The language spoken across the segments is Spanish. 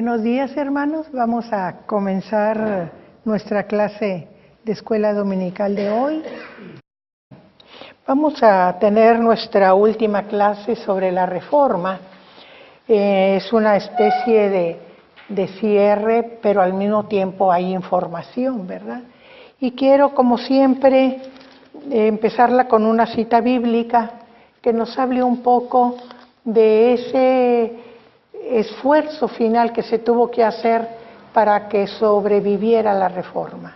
Buenos días, hermanos. Vamos a comenzar nuestra clase de escuela dominical de hoy. Vamos a tener nuestra última clase sobre la Reforma. Es una especie de cierre, pero al mismo tiempo hay información, ¿verdad? Y quiero, como siempre, empezarla con una cita bíblica que nos hable un poco de ese esfuerzo final que se tuvo que hacer para que sobreviviera la Reforma.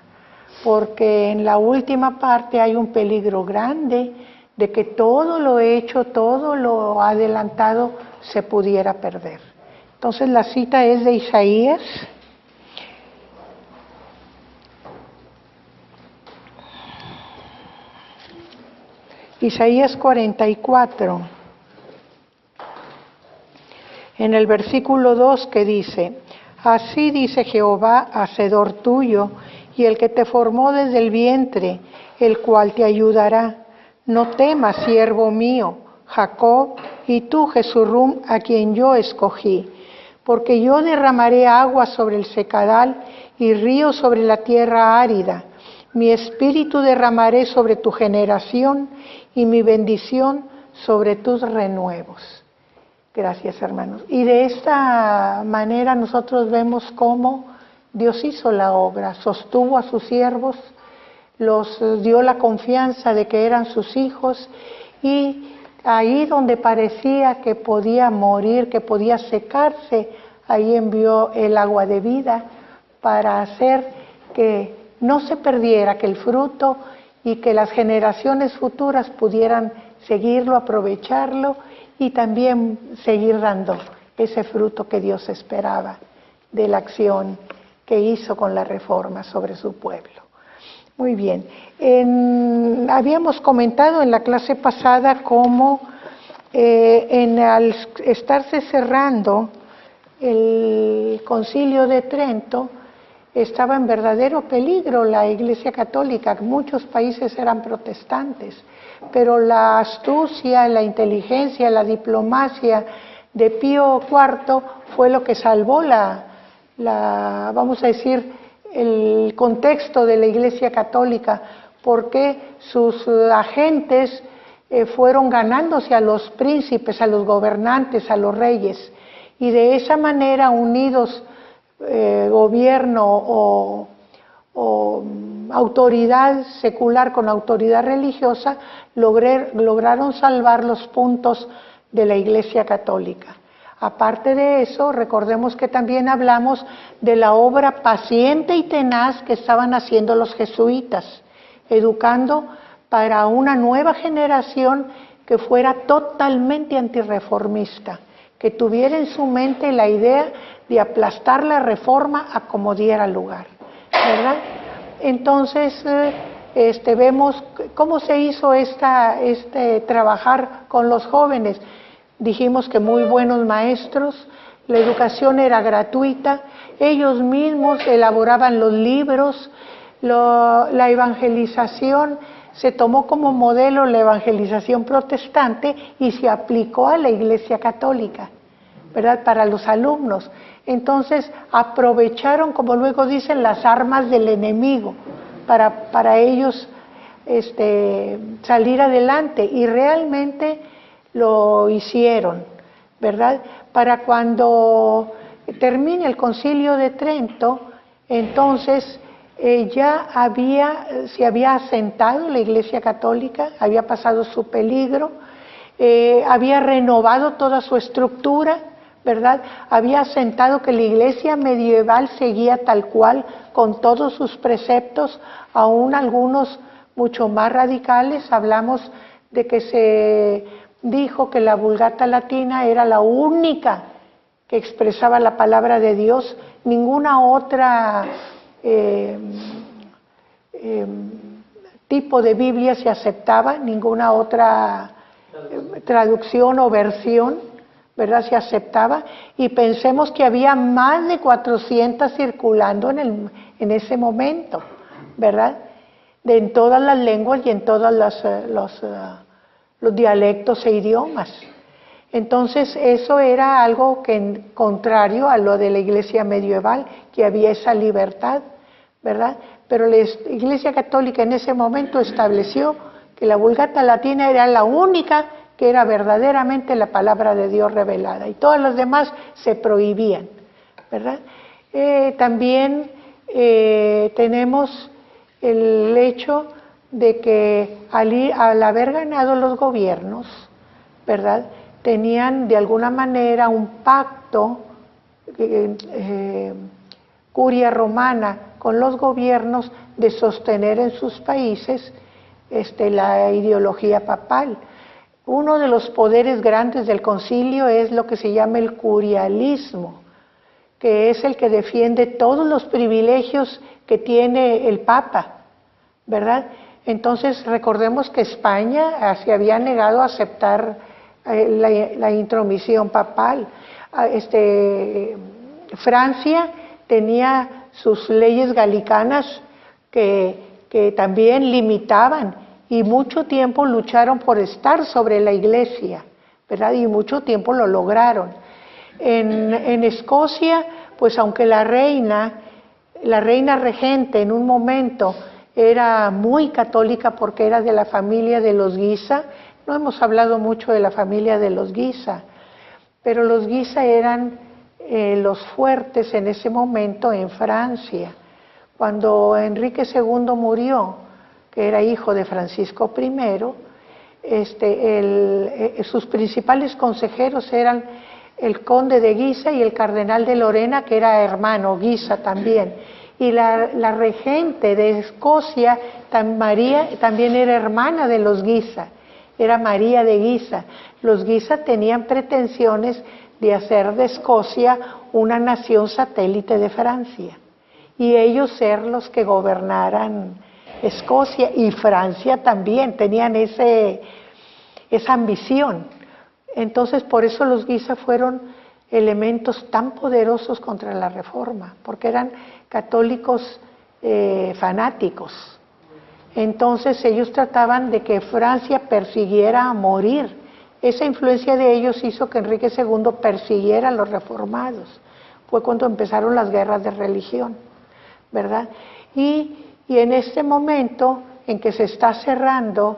Porque en la última parte hay un peligro grande de que todo lo hecho, todo lo adelantado se pudiera perder. Entonces la cita es de Isaías. Isaías 44, en el versículo 2 que dice: Así dice Jehová, hacedor tuyo, y el que te formó desde el vientre, el cual te ayudará. No temas, siervo mío, Jacob, y tú, Jesurún, a quien yo escogí. Porque yo derramaré agua sobre el secadal y río sobre la tierra árida. Mi espíritu derramaré sobre tu generación y mi bendición sobre tus renuevos. Gracias, hermanos. Y de esta manera nosotros vemos cómo Dios hizo la obra, sostuvo a sus siervos, los dio la confianza de que eran sus hijos, y ahí donde parecía que podía morir, que podía secarse, ahí envió el agua de vida para hacer que no se perdiera, que el fruto y que las generaciones futuras pudieran seguirlo, aprovecharlo y también seguir dando ese fruto que Dios esperaba de la acción que hizo con la Reforma sobre su pueblo. Muy bien. Habíamos comentado en la clase pasada cómo al estarse cerrando el Concilio de Trento, estaba en verdadero peligro la Iglesia Católica. Muchos países eran protestantes, pero la astucia, la inteligencia, la diplomacia de Pío IV fue lo que salvó vamos a decir, el contexto de la Iglesia Católica, porque sus agentes fueron ganándose a los príncipes, a los gobernantes, a los reyes, y de esa manera, unidos gobierno o autoridad secular con autoridad religiosa, lograron salvar los puntos de la Iglesia Católica. Aparte de eso, recordemos que también hablamos de la obra paciente y tenaz que estaban haciendo los jesuitas, educando para una nueva generación que fuera totalmente antirreformista, que tuviera en su mente la idea de aplastar la Reforma a como diera lugar, ¿verdad? Entonces, vemos cómo se hizo trabajar con los jóvenes. Dijimos que muy buenos maestros, la educación era gratuita, ellos mismos elaboraban los libros, la evangelización se tomó como modelo la evangelización protestante y se aplicó a la Iglesia Católica, ¿verdad? Para los alumnos. Entonces aprovecharon, como luego dicen, las armas del enemigo para ellos salir adelante, y realmente lo hicieron, ¿verdad? Para cuando termine el Concilio de Trento, entonces se había asentado la Iglesia Católica, había pasado su peligro, había renovado toda su estructura, ¿verdad? Había asentado que la Iglesia medieval seguía tal cual, con todos sus preceptos, aún algunos mucho más radicales. Hablamos de que se dijo que la Vulgata Latina era la única que expresaba la palabra de Dios, ninguna otra tipo de Biblia se aceptaba, ninguna otra traducción o versión, ¿verdad?, se aceptaba, y pensemos que había más de 400 circulando en ese momento, ¿verdad?, en todas las lenguas y en todos los dialectos e idiomas. Entonces eso era algo contrario a lo de la Iglesia medieval, que había esa libertad, ¿verdad? Pero la Iglesia Católica en ese momento estableció que la Vulgata Latina era la única que era verdaderamente la palabra de Dios revelada, y todas las demás se prohibían, ¿verdad? También tenemos el hecho de que al haber ganado los gobiernos, ¿verdad?, tenían de alguna manera un pacto, curia romana, con los gobiernos de sostener en sus países la ideología papal. Uno de los poderes grandes del concilio es lo que se llama el curialismo, que es el que defiende todos los privilegios que tiene el Papa, ¿verdad? Entonces recordemos que España se había negado a aceptar la intromisión papal. Francia tenía sus leyes galicanas que también limitaban, y mucho tiempo lucharon por estar sobre la Iglesia, ¿verdad? Y mucho tiempo lo lograron. En Escocia, pues aunque la reina regente en un momento era muy católica porque era de la familia de los Guisa, no hemos hablado mucho de la familia de los Guisa, pero los Guisa eran los fuertes en ese momento en Francia. Cuando Enrique II murió, que era hijo de Francisco I, sus principales consejeros eran el conde de Guisa y el cardenal de Lorena, que era hermano Guisa también. Y la regente de Escocia, María, también era hermana de los Guisa, era María de Guisa. Los Guisa tenían pretensiones de hacer de Escocia una nación satélite de Francia, y ellos ser los que gobernaran Escocia, y Francia también, tenían esa ambición. Entonces por eso los Guisa fueron elementos tan poderosos contra la Reforma, porque eran católicos fanáticos. Entonces ellos trataban de que Francia persiguiera a morir. Esa influencia de ellos hizo que Enrique II persiguiera a los reformados. Fue cuando empezaron las guerras de religión, ¿verdad? Y en este momento en que se está cerrando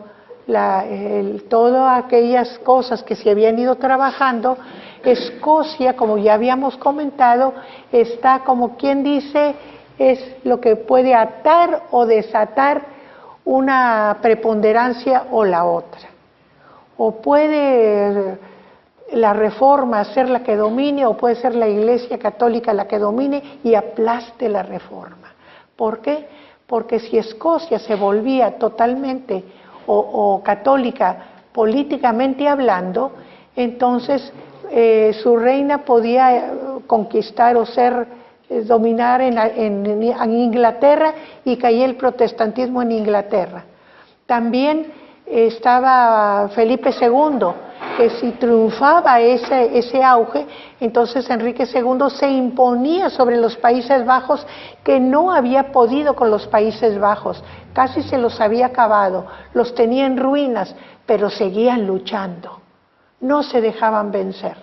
todas aquellas cosas que se habían ido trabajando, Escocia, como ya habíamos comentado, está, como quien dice, es lo que puede atar o desatar una preponderancia o la otra. O puede la Reforma ser la que domine, o puede ser la Iglesia Católica la que domine y aplaste la Reforma. ¿Por qué? Porque si Escocia se volvía totalmente o católica políticamente hablando, entonces su reina podía conquistar o dominar en Inglaterra, y caía el protestantismo en Inglaterra. También estaba Felipe II, que si triunfaba ese auge, entonces Enrique II se imponía sobre los Países Bajos, que no había podido con los Países Bajos, casi se los había acabado, los tenía en ruinas, pero seguían luchando, no se dejaban vencer.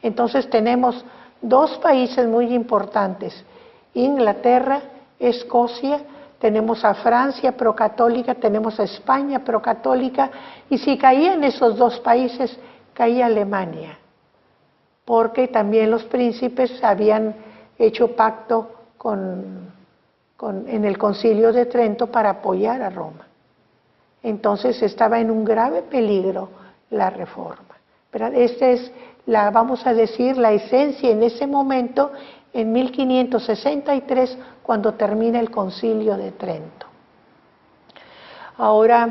Entonces tenemos dos países muy importantes, Inglaterra, Escocia, tenemos a Francia procatólica, tenemos a España procatólica, y si caían esos dos países, caía Alemania, porque también los príncipes habían hecho pacto en el Concilio de Trento para apoyar a Roma. Entonces estaba en un grave peligro la Reforma, ¿verdad? Esta es vamos a decir, la esencia en ese momento, en 1563, cuando termina el Concilio de Trento. Ahora,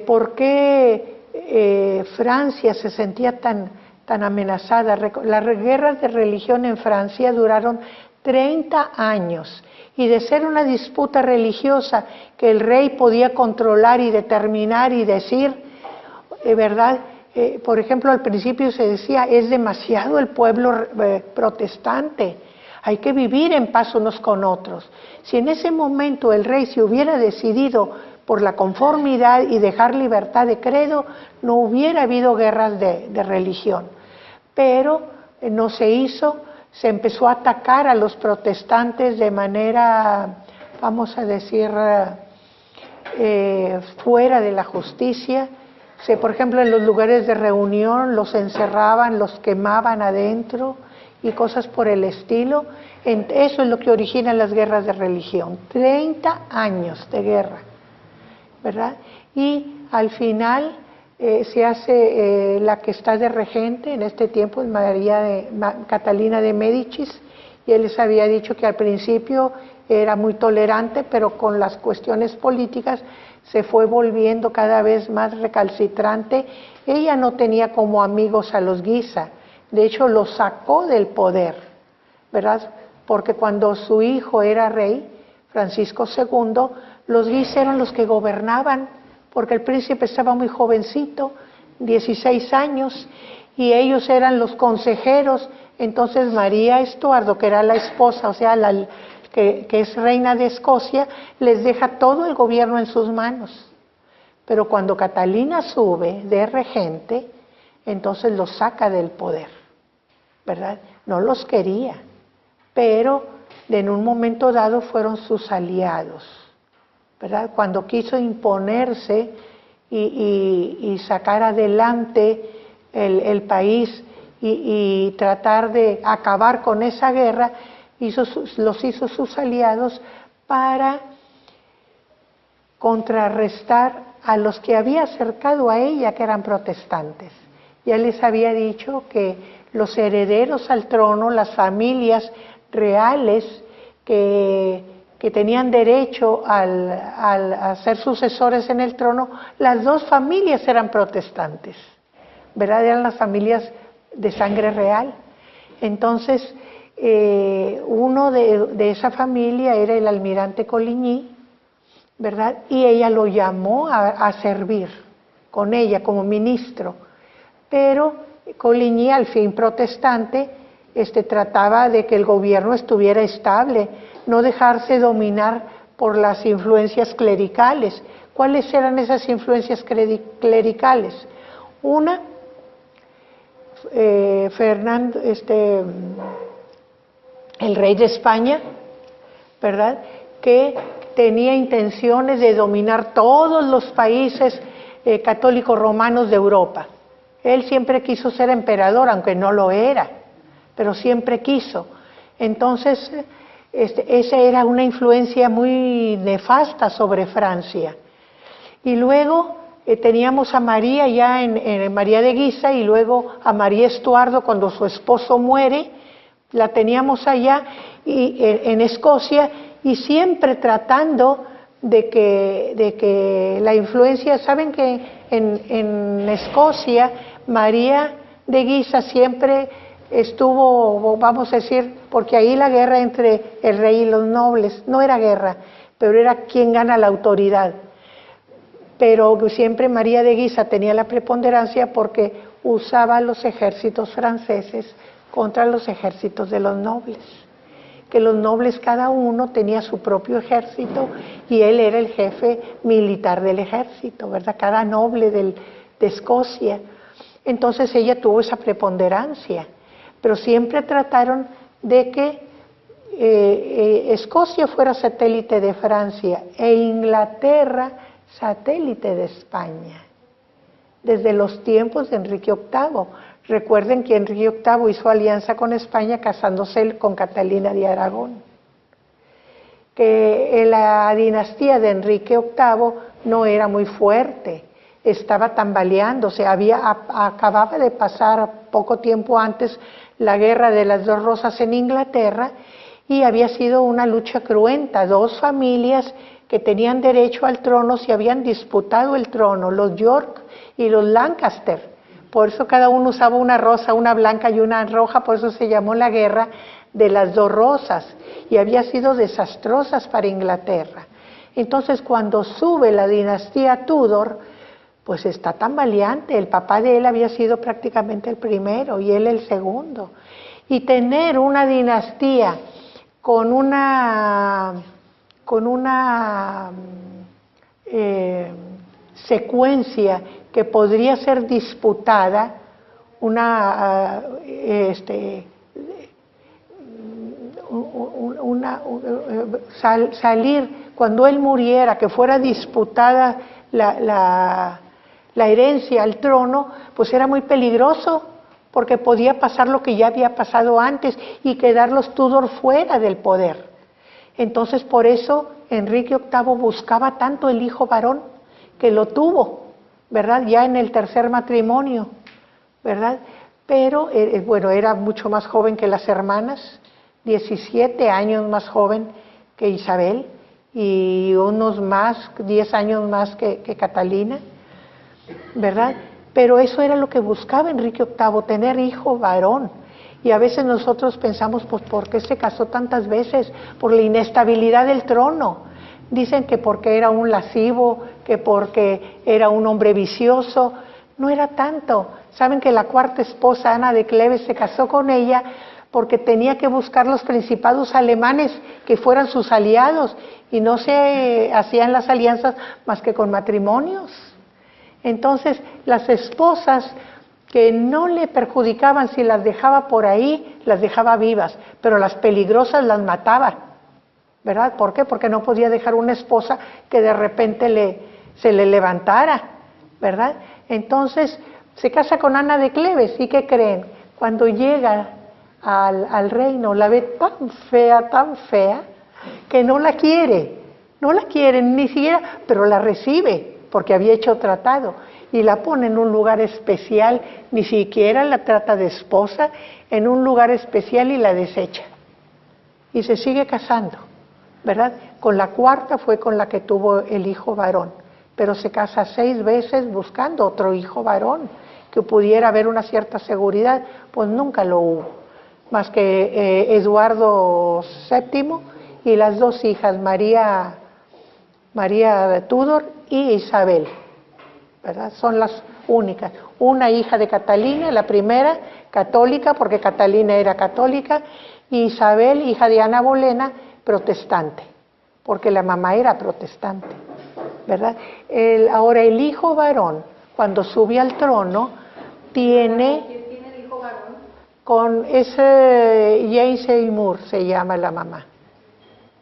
¿por qué Francia se sentía tan amenazada? Las guerras de religión en Francia duraron 30 años, y de ser una disputa religiosa que el rey podía controlar y determinar y decir, ¿verdad? Por ejemplo, al principio se decía, es demasiado el pueblo protestante, hay que vivir en paz unos con otros. Si en ese momento el rey se hubiera decidido por la conformidad y dejar libertad de credo, no hubiera habido guerras de religión. Pero no se hizo, se empezó a atacar a los protestantes de manera, vamos a decir, fuera de la justicia. Por ejemplo, en los lugares de reunión los encerraban, los quemaban adentro y cosas por el estilo. Eso es lo que origina las guerras de religión. 30 años de guerra, ¿verdad? Y al final se hace la que está de regente en este tiempo, es Catalina de Médicis, y él les había dicho que al principio era muy tolerante, pero con las cuestiones políticas se fue volviendo cada vez más recalcitrante. Ella no tenía como amigos a los Guisa, de hecho los sacó del poder, ¿verdad? Porque cuando su hijo era rey, Francisco II, los Guisa eran los que gobernaban, porque el príncipe estaba muy jovencito, 16 años, y ellos eran los consejeros. Entonces María Estuardo, que era la esposa, o sea, que es reina de Escocia, les deja todo el gobierno en sus manos. Pero cuando Catalina sube de regente, entonces los saca del poder, ¿verdad? No los quería, pero en un momento dado fueron sus aliados, ¿verdad? Cuando quiso imponerse y sacar adelante el país y tratar de acabar con esa guerra, los hizo sus aliados para contrarrestar a los que había acercado a ella, que eran protestantes. Ya les había dicho que los herederos al trono, las familias reales que tenían derecho a ser sucesores en el trono, las dos familias eran protestantes, ¿verdad? Eran las familias de sangre real. Entonces, uno de esa familia era el almirante Coligny, ¿verdad? Y ella lo llamó a servir con ella como ministro. Pero Coligny, al fin protestante, trataba de que el gobierno estuviera estable, no dejarse dominar por las influencias clericales. ¿Cuáles eran esas influencias clericales? Una, Fernando, el rey de España, ¿verdad?, que tenía intenciones de dominar todos los países católicos romanos de Europa. Él siempre quiso ser emperador, aunque no lo era, pero siempre quiso. Entonces, esa era una influencia muy nefasta sobre Francia. Y luego teníamos a María ya en María de Guisa, y luego a María Estuardo cuando su esposo muere, la teníamos allá en Escocia, y siempre tratando de que la influencia, saben que en Escocia María de Guisa siempre estuvo, vamos a decir, porque ahí la guerra entre el rey y los nobles, no era guerra, pero era quien gana la autoridad. Pero siempre María de Guisa tenía la preponderancia porque usaba los ejércitos franceses contra los ejércitos de los nobles, que los nobles cada uno tenía su propio ejército y él era el jefe militar del ejército, ¿verdad? Cada noble de Escocia. Entonces ella tuvo esa preponderancia, pero siempre trataron de que Escocia fuera satélite de Francia e Inglaterra satélite de España, desde los tiempos de Enrique VIII. Recuerden que Enrique VIII hizo alianza con España casándose con Catalina de Aragón. Que la dinastía de Enrique VIII no era muy fuerte, estaba tambaleando, acababa de pasar poco tiempo antes la guerra de las dos rosas en Inglaterra, y había sido una lucha cruenta. Dos familias que tenían derecho al trono se habían disputado el trono, los York y los Lancaster. Por eso cada uno usaba una rosa, una blanca y una roja, por eso se llamó la guerra de las dos rosas, y había sido desastrosas para Inglaterra. Entonces, cuando sube la dinastía Tudor, pues está tambaleante. El papá de él había sido prácticamente el primero y él el segundo. Y tener una dinastía con una secuencia que podría ser disputada, salir cuando él muriera, que fuera disputada la herencia al trono, pues era muy peligroso, porque podía pasar lo que ya había pasado antes y quedar los Tudor fuera del poder. Entonces por eso Enrique VIII buscaba tanto el hijo varón, que lo tuvo, ¿verdad? Ya en el tercer matrimonio, ¿verdad? Pero, bueno, era mucho más joven que las hermanas, 17 años más joven que Isabel, y unos 10 años más que Catalina, ¿verdad? Pero eso era lo que buscaba Enrique VIII, tener hijo varón. Y a veces nosotros pensamos, pues, ¿por qué se casó tantas veces? Por la inestabilidad del trono. Dicen que porque era un lascivo, que porque era un hombre vicioso. No era tanto. Saben que la cuarta esposa, Ana de Cleves, se casó con ella porque tenía que buscar los principados alemanes que fueran sus aliados, y no se hacían las alianzas más que con matrimonios. Entonces, las esposas que no le perjudicaban, si las dejaba por ahí, las dejaba vivas, pero las peligrosas las mataba, ¿verdad? ¿Por qué? Porque no podía dejar una esposa que de repente se le levantara, ¿verdad? Entonces, se casa con Ana de Cleves, ¿y qué creen? Cuando llega al reino, la ve tan fea, que no la quiere, ni siquiera, pero la recibe, porque había hecho tratado, y la pone en un lugar especial, ni siquiera la trata de esposa, en un lugar especial, y la desecha. Y se sigue casando, ¿verdad? Con la cuarta fue con la que tuvo el hijo varón, pero se casa 6 veces buscando otro hijo varón, que pudiera haber una cierta seguridad, pues nunca lo hubo, más que Eduardo VII y las 2 hijas, María de Tudor y Isabel, ¿verdad? Son las únicas. Una hija de Catalina, la primera, católica, porque Catalina era católica, y Isabel, hija de Ana Bolena, protestante, porque la mamá era protestante, ¿verdad? Ahora el hijo varón, cuando sube al trono, tiene el hijo varón? Con ese Jane Seymour se llama la mamá,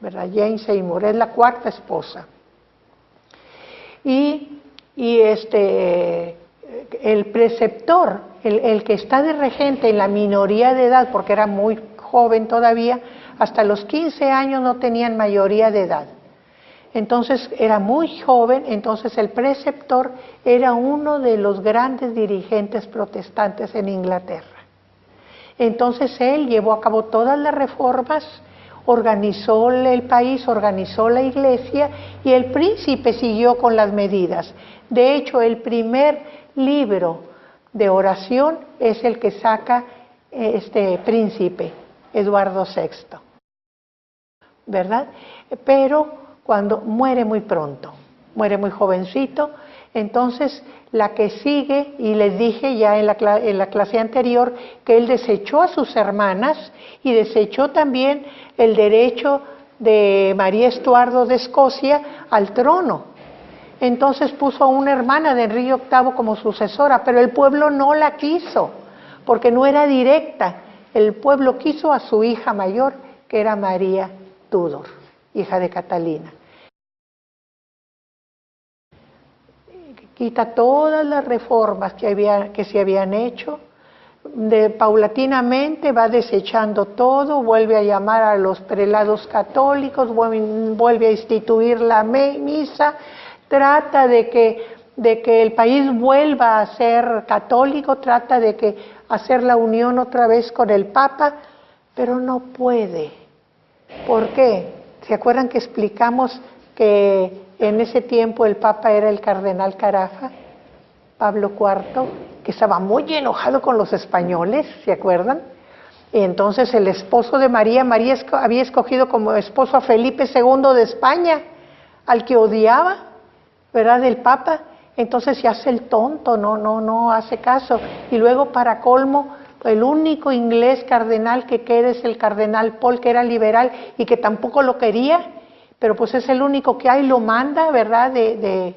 ¿verdad? Jane Seymour, es la cuarta esposa. Y el preceptor, el que está de regente en la minoría de edad, porque era muy joven todavía, hasta los 15 años no tenían mayoría de edad. Entonces era muy joven, entonces el preceptor era uno de los grandes dirigentes protestantes en Inglaterra. Entonces él llevó a cabo todas las reformas, organizó el país, organizó la iglesia, y el príncipe siguió con las medidas. De hecho, el primer libro de oración es el que saca este príncipe, Eduardo VI, ¿verdad? Pero cuando muere muy pronto, muere muy jovencito, entonces la que sigue, y les dije ya en la clase anterior, que él desechó a sus hermanas y desechó también el derecho de María Estuardo de Escocia al trono. Entonces puso a una hermana de Enrique VIII como sucesora, pero el pueblo no la quiso, porque no era directa. El pueblo quiso a su hija mayor, que era María Tudor, hija de Catalina. Quita todas las reformas que se habían hecho, paulatinamente va desechando todo, vuelve a llamar a los prelados católicos, vuelve a instituir la misa, trata de que el país vuelva a ser católico, trata de hacer la unión otra vez con el Papa, pero no puede. ¿Por qué? ¿Se acuerdan que explicamos que en ese tiempo el Papa era el cardenal Carafa, Pablo IV, que estaba muy enojado con los españoles, ¿se acuerdan? Y entonces el esposo de María había escogido como esposo a Felipe II de España, al que odiaba, ¿verdad?, del Papa. Entonces se hace el tonto, no hace caso. Y luego, para colmo, el único inglés cardenal que queda es el cardenal Pole, que era liberal y que tampoco lo quería, pero pues es el único que hay, lo manda, ¿verdad?, de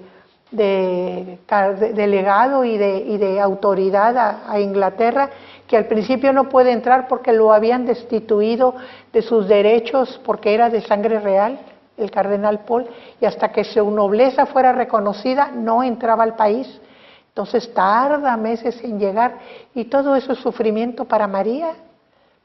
delegado y de autoridad a Inglaterra, que al principio no puede entrar porque lo habían destituido de sus derechos porque era de sangre real, el cardenal Pole, y hasta que su nobleza fuera reconocida no entraba al país. Entonces tarda meses en llegar, y todo eso es sufrimiento para María,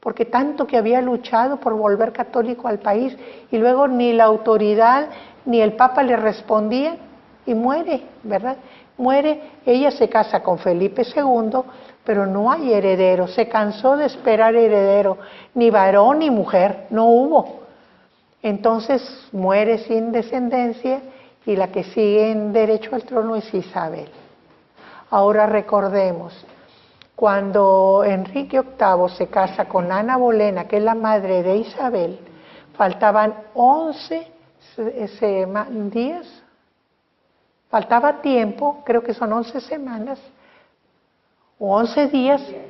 porque tanto que había luchado por volver católico al país, y luego ni la autoridad ni el Papa le respondían, y muere, ¿verdad? Muere, ella se casa con Felipe II, pero no hay heredero, se cansó de esperar heredero, ni varón ni mujer, no hubo. Entonces muere sin descendencia, y la que sigue en derecho al trono es Isabel. Ahora recordemos, cuando Enrique VIII se casa con Ana Bolena, que es la madre de Isabel, faltaban 11 días, faltaba tiempo, creo que son 11 semanas, o 11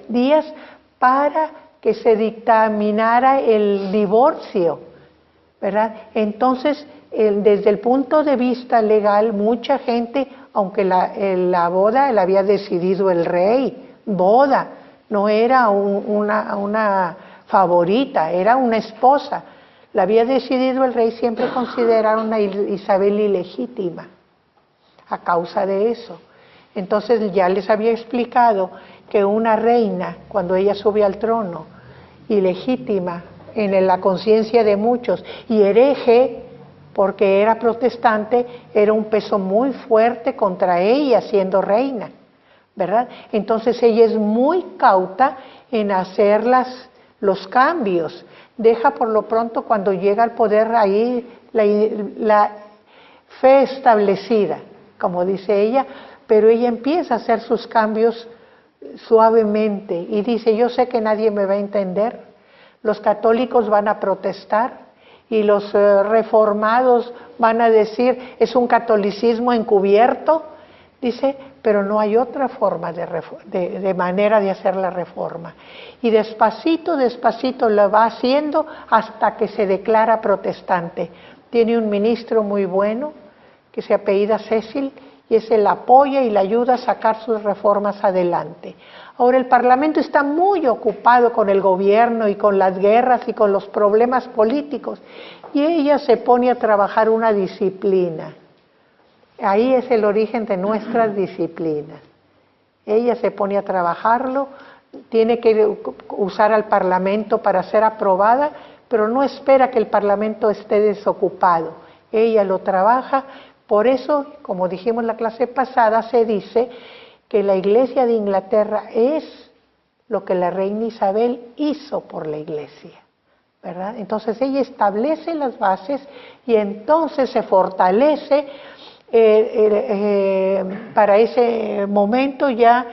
días para que se dictaminara el divorcio, ¿verdad? Entonces, desde el punto de vista legal, mucha gente, aunque la boda la había decidido el rey, boda, no era una favorita, era una esposa, la había decidido el rey, siempre consideraron a Isabel ilegítima a causa de eso. Entonces ya les había explicado que una reina, cuando ella sube al trono, ilegítima en la conciencia de muchos, y hereje porque era protestante, era un peso muy fuerte contra ella siendo reina, ¿verdad? Entonces ella es muy cauta en hacer los cambios, deja por lo pronto cuando llega al poder ahí la fe establecida, como dice ella, pero ella empieza a hacer sus cambios suavemente y dice, yo sé que nadie me va a entender, los católicos van a protestar y los reformados van a decir, es un catolicismo encubierto, dice, pero no hay otra forma de manera de hacer la reforma. Y despacito, despacito la va haciendo hasta que se declara protestante. Tiene un ministro muy bueno que se apellida Cecil, y ese la apoya y la ayuda a sacar sus reformas adelante. Ahora el Parlamento está muy ocupado con el gobierno y con las guerras y con los problemas políticos, y ella se pone a trabajar una disciplina. Ahí es el origen de nuestras disciplinas. Ella se pone a trabajarlo, tiene que usar al Parlamento para ser aprobada, pero no espera que el Parlamento esté desocupado. Ella lo trabaja. Por eso, como dijimos en la clase pasada, se dice que la Iglesia de Inglaterra es lo que la reina Isabel hizo por la Iglesia, ¿verdad? Entonces ella establece las bases y entonces se fortalece. Para ese momento ya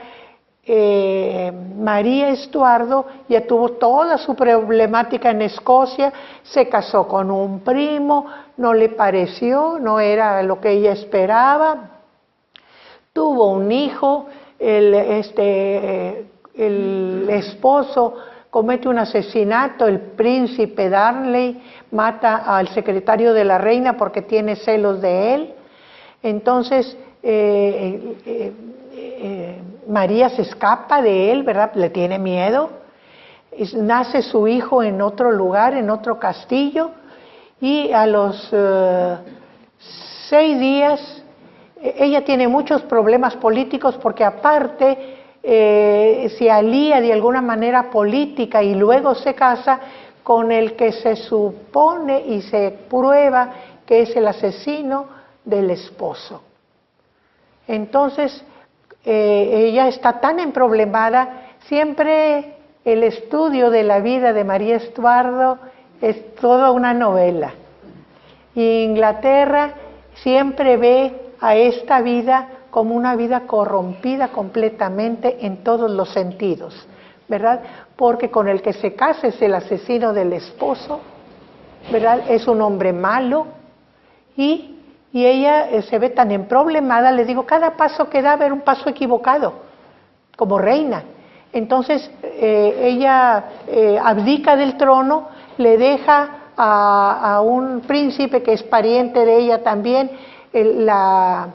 María Estuardo ya tuvo toda su problemática en Escocia, se casó con un primo, no le pareció, no era lo que ella esperaba, tuvo un hijo, el esposo comete un asesinato, el príncipe Darnley mata al secretario de la reina porque tiene celos de él. Entonces María se escapa de él, ¿verdad? Le tiene miedo. Nace su hijo en otro lugar, en otro castillo, y a los 6 días ella tiene muchos problemas políticos porque aparte se alía de alguna manera política y luego se casa con el que se supone y se prueba que es el asesino del esposo. Entonces ella está tan emproblemada. Siempre el estudio de la vida de María Estuardo es toda una novela, y Inglaterra siempre ve a esta vida como una vida corrompida completamente en todos los sentidos, ¿verdad? Porque con el que se casa es el asesino del esposo, ¿verdad? Es un hombre malo, y ella se ve tan emproblemada, le digo, cada paso que da era un paso equivocado, como reina. Entonces ella abdica del trono, le deja a un príncipe que es pariente de ella también la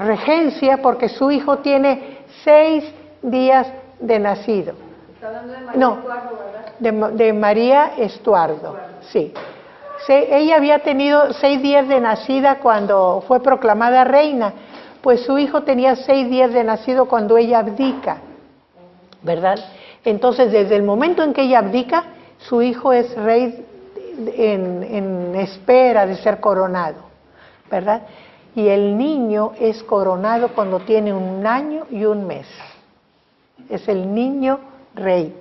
regencia, porque su hijo tiene 6 días de nacido. Está hablando de María Estuardo, ¿verdad? De María Estuardo, sí. Ella había tenido 6 días de nacida cuando fue proclamada reina, pues su hijo tenía 6 días de nacido cuando ella abdica, ¿verdad? Entonces, desde el momento en que ella abdica, su hijo es rey en espera de ser coronado, ¿verdad? Y el niño es coronado cuando tiene 1 año y 1 mes. Es el niño rey.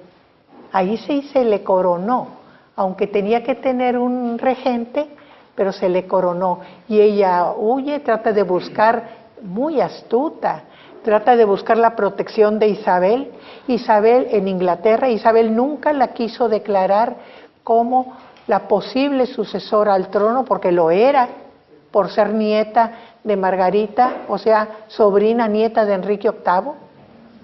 Ahí sí se le coronó, aunque tenía que tener un regente, pero se le coronó. Y ella huye, trata de buscar, muy astuta, trata de buscar la protección de Isabel. Isabel en Inglaterra, Isabel nunca la quiso declarar como la posible sucesora al trono, porque lo era, por ser nieta de Margarita, o sea, sobrina nieta de Enrique VIII,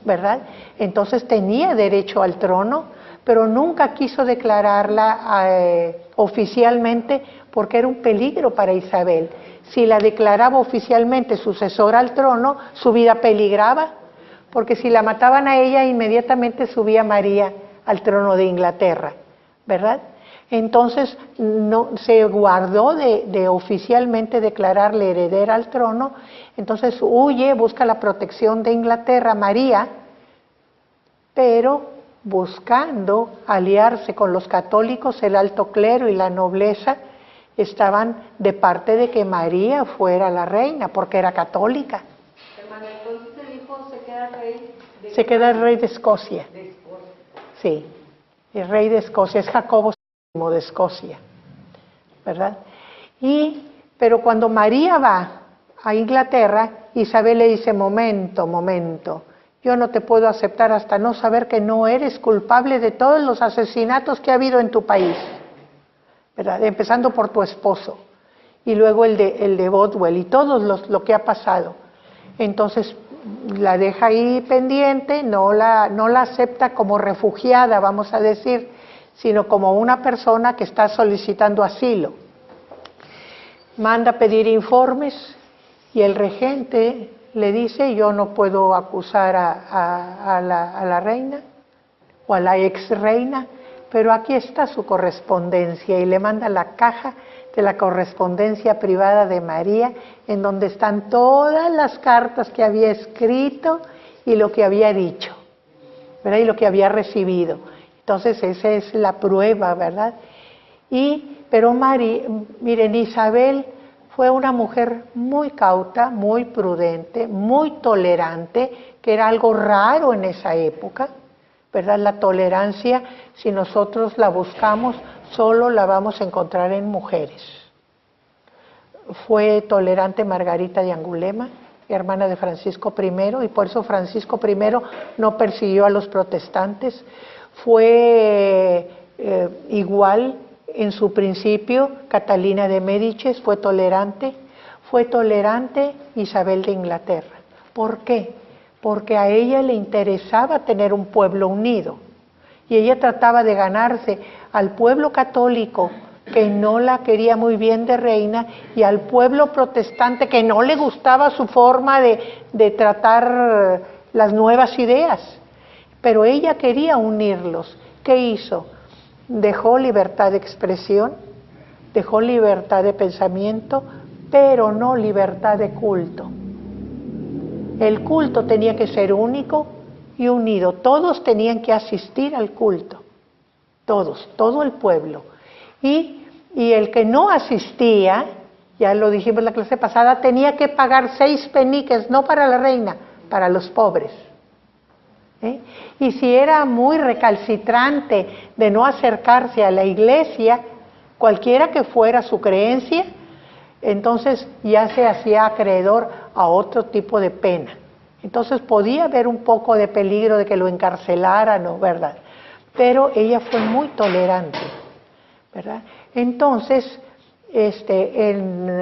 ¿verdad? Entonces tenía derecho al trono, pero nunca quiso declararla oficialmente porque era un peligro para Isabel. Si la declaraba oficialmente sucesora al trono, su vida peligraba, porque si la mataban a ella, inmediatamente subía María al trono de Inglaterra, ¿verdad? Entonces no, se guardó de oficialmente declararle heredera al trono. Entonces huye, busca la protección de Inglaterra, María, pero buscando aliarse con los católicos, el alto clero y la nobleza estaban de parte de que María fuera la reina, porque era católica. Hermana, entonces el hijo se queda rey de... Se queda el rey de Escocia. De Escocia. Sí, el rey de Escocia, es Jacobo VII de Escocia, ¿verdad? Pero cuando María va a Inglaterra, Isabel le dice, momento, yo no te puedo aceptar hasta no saber que no eres culpable de todos los asesinatos que ha habido en tu país, ¿verdad? Empezando por tu esposo, y luego el de Bothwell, y todos lo que ha pasado. Entonces la deja ahí pendiente, no la acepta como refugiada, vamos a decir, sino como una persona que está solicitando asilo. Manda pedir informes y el regente le dice, yo no puedo acusar a la reina o a la ex reina, pero aquí está su correspondencia, y le manda la caja de la correspondencia privada de María, en donde están todas las cartas que había escrito y lo que había dicho, ¿verdad? Y lo que había recibido. Entonces esa es la prueba, ¿verdad? Pero miren, Isabel fue una mujer muy cauta, muy prudente, muy tolerante, que era algo raro en esa época, ¿verdad? La tolerancia, si nosotros la buscamos, solo la vamos a encontrar en mujeres. Fue tolerante Margarita de Angulema, hermana de Francisco I, y por eso Francisco I no persiguió a los protestantes. Fue igual en su principio Catalina de Médicis, fue tolerante Isabel de Inglaterra. ¿Por qué? Porque a ella le interesaba tener un pueblo unido, y ella trataba de ganarse al pueblo católico, que no la quería muy bien de reina, y al pueblo protestante, que no le gustaba su forma de tratar las nuevas ideas. Pero ella quería unirlos. ¿Qué hizo? Dejó libertad de expresión, dejó libertad de pensamiento, pero no libertad de culto. El culto tenía que ser único y unido. Todos tenían que asistir al culto. Todos, todo el pueblo. Y el que no asistía, ya lo dijimos en la clase pasada, tenía que pagar 6 peniques, no para la reina, para los pobres. Y si era muy recalcitrante de no acercarse a la iglesia, cualquiera que fuera su creencia, entonces ya se hacía acreedor a otro tipo de pena. Entonces podía haber un poco de peligro de que lo encarcelaran, ¿no? ¿Verdad? Pero ella fue muy tolerante, ¿verdad? Entonces, en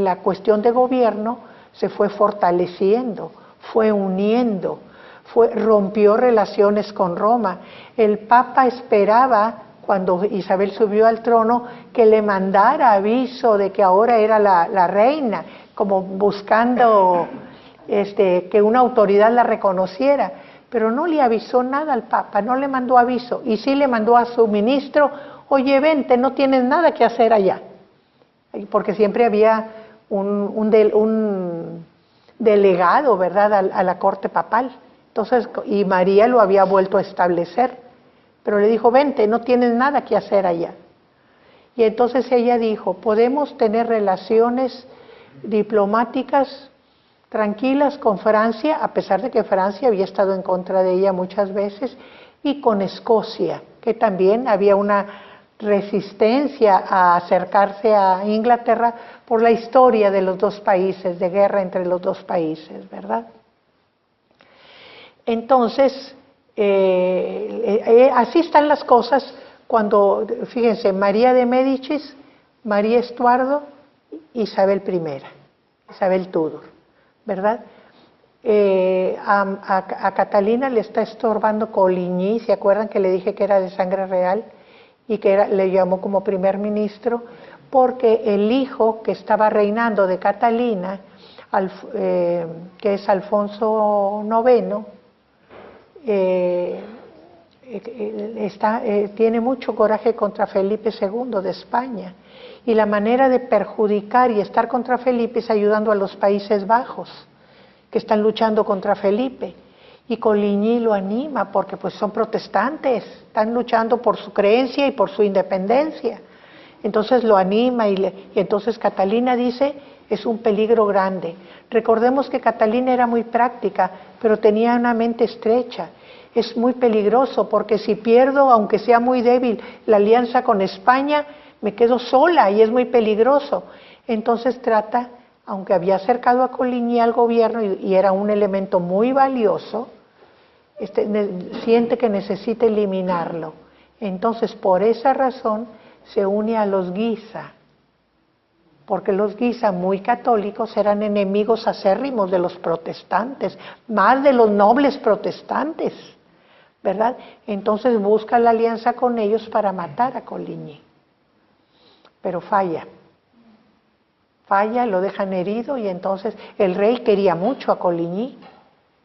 la cuestión de gobierno se fue fortaleciendo, fue uniendo, rompió relaciones con Roma. El Papa esperaba, cuando Isabel subió al trono, que le mandara aviso de que ahora era la reina, como buscando que una autoridad la reconociera, pero no le avisó nada al Papa, no le mandó aviso, y sí le mandó a su ministro: oye, vente, no tienes nada que hacer allá, porque siempre había un delegado, ¿verdad?, a la corte papal. Entonces, y María lo había vuelto a establecer, pero le dijo: vente, no tienes nada que hacer allá. Y entonces ella dijo: podemos tener relaciones diplomáticas tranquilas con Francia, a pesar de que Francia había estado en contra de ella muchas veces, y con Escocia, que también había una resistencia a acercarse a Inglaterra por la historia de los dos países, de guerra entre los dos países, ¿verdad? Entonces, así están las cosas cuando, fíjense, María de Médicis, María Estuardo, Isabel I, Isabel Tudor, ¿verdad? A Catalina le está estorbando Coligny, ¿se acuerdan que le dije que era de sangre real? Y que le llamó como primer ministro, porque el hijo que estaba reinando de Catalina, que es Alfonso IX, tiene mucho coraje contra Felipe II de España, y la manera de perjudicar y estar contra Felipe es ayudando a los Países Bajos, que están luchando contra Felipe. Y Coligny lo anima porque pues son protestantes, están luchando por su creencia y por su independencia. Entonces lo anima y entonces Catalina dice: es un peligro grande. Recordemos que Catalina era muy práctica, pero tenía una mente estrecha. Es muy peligroso porque si pierdo, aunque sea muy débil, la alianza con España, me quedo sola y es muy peligroso. Entonces trata, aunque había acercado a Coligny al gobierno y era un elemento muy valioso, siente que necesita eliminarlo. Entonces, por esa razón, se une a los Guisa, porque los Guisa, muy católicos, eran enemigos acérrimos de los protestantes, más de los nobles protestantes, ¿verdad? Entonces busca la alianza con ellos para matar a Coligny, pero falla, lo dejan herido, y entonces el rey quería mucho a Coligny.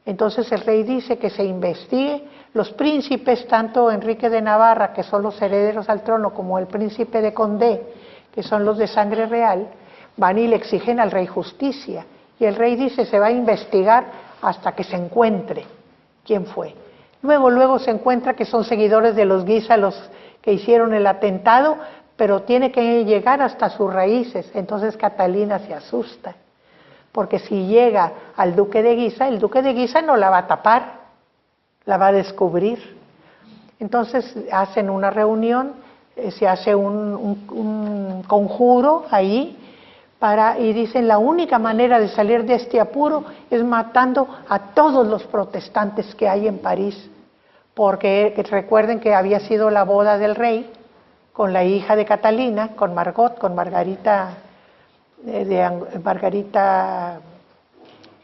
Entonces el rey dice que se investigue. Los príncipes, tanto Enrique de Navarra, que son los herederos al trono, como el príncipe de Condé, que son los de sangre real, van y le exigen al rey justicia. Y el rey dice: se va a investigar hasta que se encuentre quién fue. Luego se encuentra que son seguidores de los Guisa los que hicieron el atentado, pero tiene que llegar hasta sus raíces. Entonces Catalina se asusta, porque si llega al duque de Guisa, el duque de Guisa no la va a tapar, la va a descubrir. Entonces hacen una reunión, se hace un conjuro ahí, y dicen: la única manera de salir de este apuro es matando a todos los protestantes que hay en París, porque recuerden que había sido la boda del rey con la hija de Catalina, con Margarita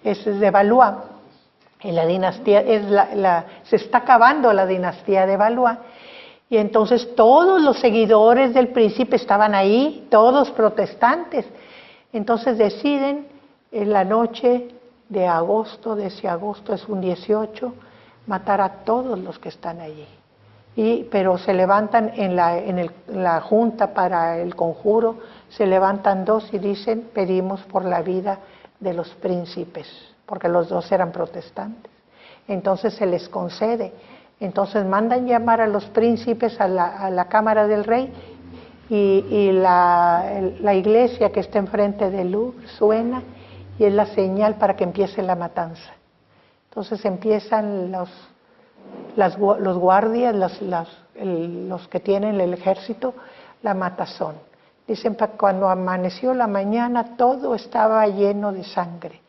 es de Valois, en la dinastía, se está acabando la dinastía de Valois, y entonces todos los seguidores del príncipe estaban ahí, todos protestantes. Entonces deciden en la noche de agosto, de ese agosto es un 18, matar a todos los que están allí. Pero se levantan en la junta para el conjuro, se levantan dos y dicen: pedimos por la vida de los príncipes, porque los dos eran protestantes. Entonces se les concede. Entonces mandan llamar a los príncipes a la cámara del rey, y la iglesia que está enfrente del Louvre suena, y es la señal para que empiece la matanza. Entonces empiezan los guardias, los que tienen el ejército, la matazón. Dicen: cuando amaneció la mañana todo estaba lleno de sangre,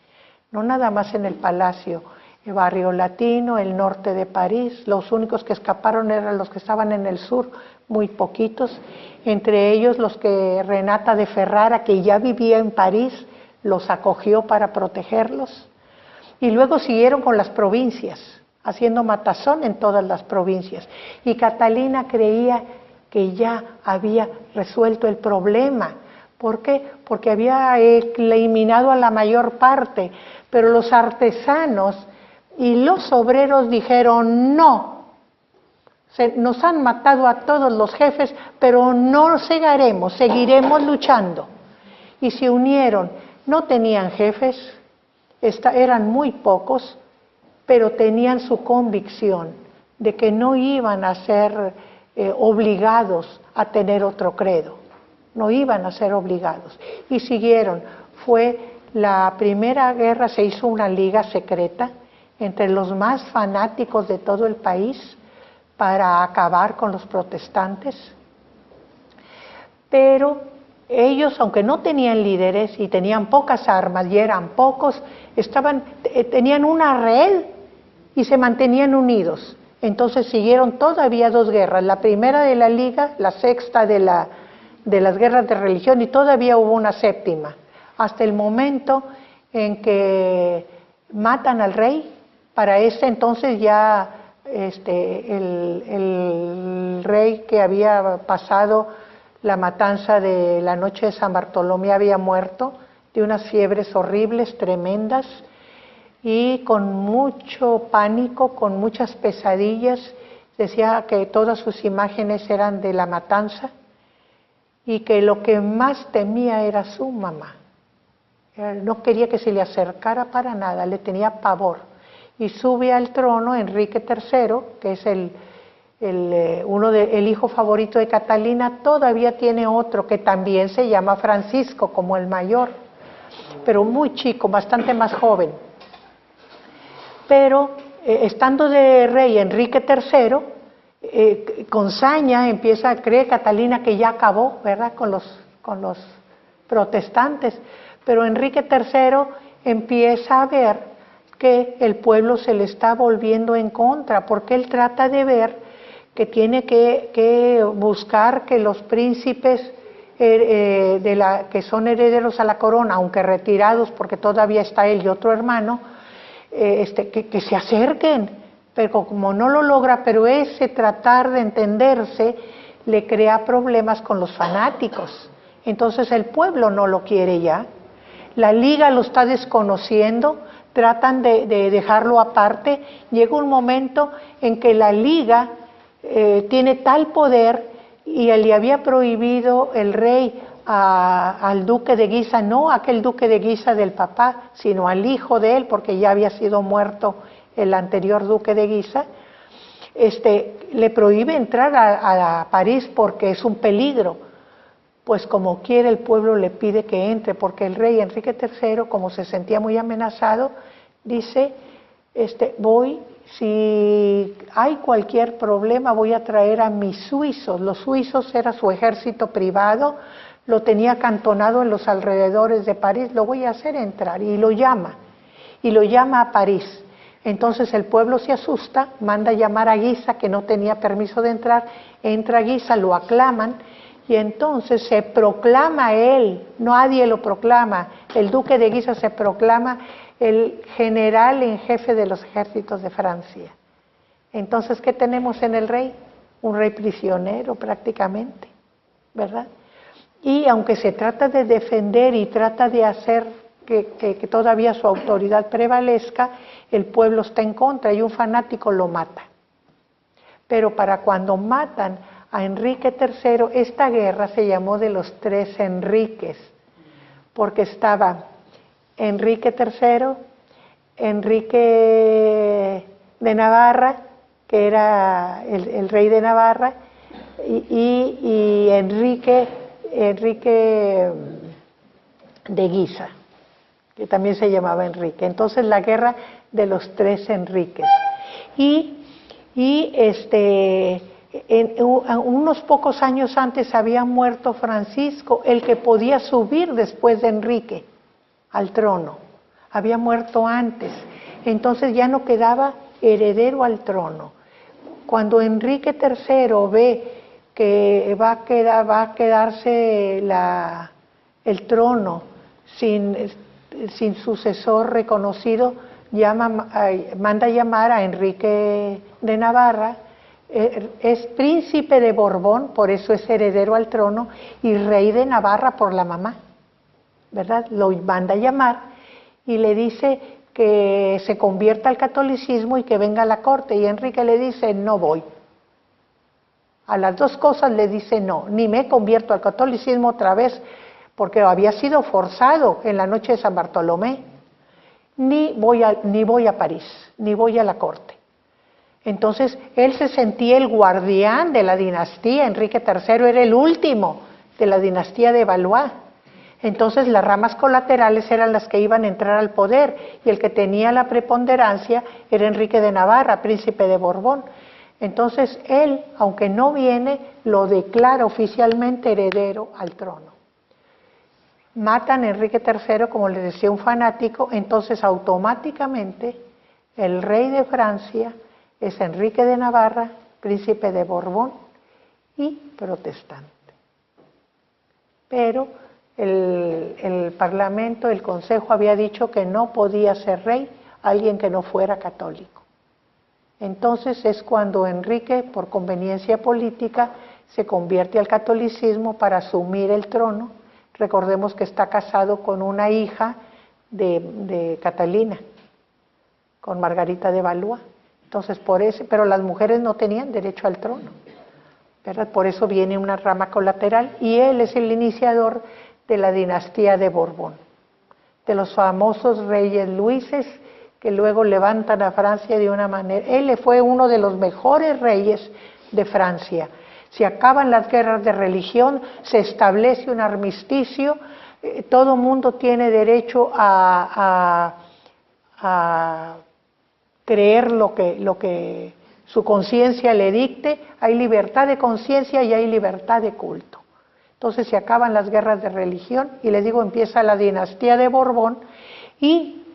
no nada más en el palacio, el barrio latino, el norte de París. Los únicos que escaparon eran los que estaban en el sur, muy poquitos, entre ellos los que Renata de Ferrara, que ya vivía en París, los acogió para protegerlos. Y luego siguieron con las provincias, haciendo matazón en todas las provincias. Y Catalina creía que ya había resuelto el problema. ¿Por qué? Porque había eliminado a la mayor parte, pero los artesanos y los obreros dijeron no. Nos han matado a todos los jefes, pero no cegaremos, seguiremos luchando. Y se unieron. No tenían jefes, eran muy pocos, pero tenían su convicción de que no iban a ser obligados a tener otro credo. No iban a ser obligados. Y siguieron. Fue la primera guerra, se hizo una liga secreta entre los más fanáticos de todo el país para acabar con los protestantes. Pero ellos, aunque no tenían líderes y tenían pocas armas y eran pocos, tenían una red y se mantenían unidos. Entonces siguieron todavía 2 guerras, la primera de la liga, la sexta de las guerras de religión, y todavía hubo una 7ª, hasta el momento en que matan al rey. Para ese entonces ya el rey que había pasado la matanza de la noche de San Bartolomé había muerto de unas fiebres horribles, tremendas, y con mucho pánico, con muchas pesadillas. Decía que todas sus imágenes eran de la matanza y que lo que más temía era su mamá. No quería que se le acercara para nada, le tenía pavor. Y sube al trono Enrique III, que es el hijo favorito de Catalina. Todavía tiene otro que también se llama Francisco, como el mayor, pero muy chico, bastante más joven. Pero estando de rey Enrique III, con saña cree Catalina que ya acabó, ¿verdad?, con los protestantes. Pero Enrique III empieza a ver que el pueblo se le está volviendo en contra, porque él trata de ver que tiene que buscar que los príncipes que son herederos a la corona, aunque retirados, porque todavía está él y otro hermano, que se acerquen, pero como no lo logra, pero ese tratar de entenderse le crea problemas con los fanáticos. Entonces el pueblo no lo quiere ya, la liga lo está desconociendo, tratan de dejarlo aparte. Llega un momento en que la liga tiene tal poder, y le había prohibido el rey al duque de Guisa, no aquel duque de Guisa del papá, sino al hijo de él, porque ya había sido muerto el anterior duque de Guisa, le prohíbe entrar a París porque es un peligro. Pues como quiere, el pueblo le pide que entre, porque el rey Enrique III, como se sentía muy amenazado, dice, si hay cualquier problema, voy a traer a mis suizos. Los suizos era su ejército privado, lo tenía acantonado en los alrededores de París, lo voy a hacer entrar, y lo llama a París. Entonces el pueblo se asusta, manda llamar a Guisa, que no tenía permiso de entrar, entra Guisa, lo aclaman, y entonces se proclama él, nadie lo proclama, el duque de Guisa se proclama el general en jefe de los ejércitos de Francia. Entonces, ¿qué tenemos en el rey? Un rey prisionero prácticamente, ¿verdad? Y aunque se trata de defender y trata de hacer que todavía su autoridad prevalezca, el pueblo está en contra y un fanático lo mata. Pero para cuando matan a Enrique III, esta guerra se llamó de los 3 Enriques, porque estaba Enrique III, Enrique de Navarra, que era el rey de Navarra, y Enrique de Guisa, que también se llamaba Enrique. Entonces la guerra de los 3 Enriques. Unos pocos años antes había muerto Francisco, el que podía subir después de Enrique al trono. Había muerto antes, entonces ya no quedaba heredero al trono. Cuando Enrique III ve que va a quedarse el trono sin sucesor reconocido, manda llamar a Enrique de Navarra, es príncipe de Borbón, por eso es heredero al trono, y rey de Navarra por la mamá, ¿verdad? Lo manda llamar y le dice que se convierta al catolicismo y que venga a la corte, y Enrique le dice, no voy. A las dos cosas le dice no, ni me convierto al catolicismo otra vez, porque había sido forzado en la noche de San Bartolomé, ni voy a París, ni voy a la corte. Entonces, él se sentía el guardián de la dinastía. Enrique III era el último de la dinastía de Valois. Entonces, las ramas colaterales eran las que iban a entrar al poder, y el que tenía la preponderancia era Enrique de Navarra, príncipe de Borbón. Entonces, él, aunque no viene, lo declara oficialmente heredero al trono. Matan a Enrique III, como les decía, un fanático, entonces automáticamente el rey de Francia es Enrique de Navarra, príncipe de Borbón y protestante. Pero el Parlamento, el Consejo había dicho que no podía ser rey alguien que no fuera católico. Entonces es cuando Enrique, por conveniencia política, se convierte al catolicismo para asumir el trono. Recordemos que está casado con una hija de Catalina, con Margarita de Valois. Entonces, pero las mujeres no tenían derecho al trono, ¿verdad? Por eso viene una rama colateral, y él es el iniciador de la dinastía de Borbón, de los famosos reyes Luises, que luego levantan a Francia de una manera. Él fue uno de los mejores reyes de Francia. Se acaban las guerras de religión, se establece un armisticio, todo mundo tiene derecho a creer lo que su conciencia le dicte, hay libertad de conciencia y hay libertad de culto. Entonces se acaban las guerras de religión y les digo, empieza la dinastía de Borbón y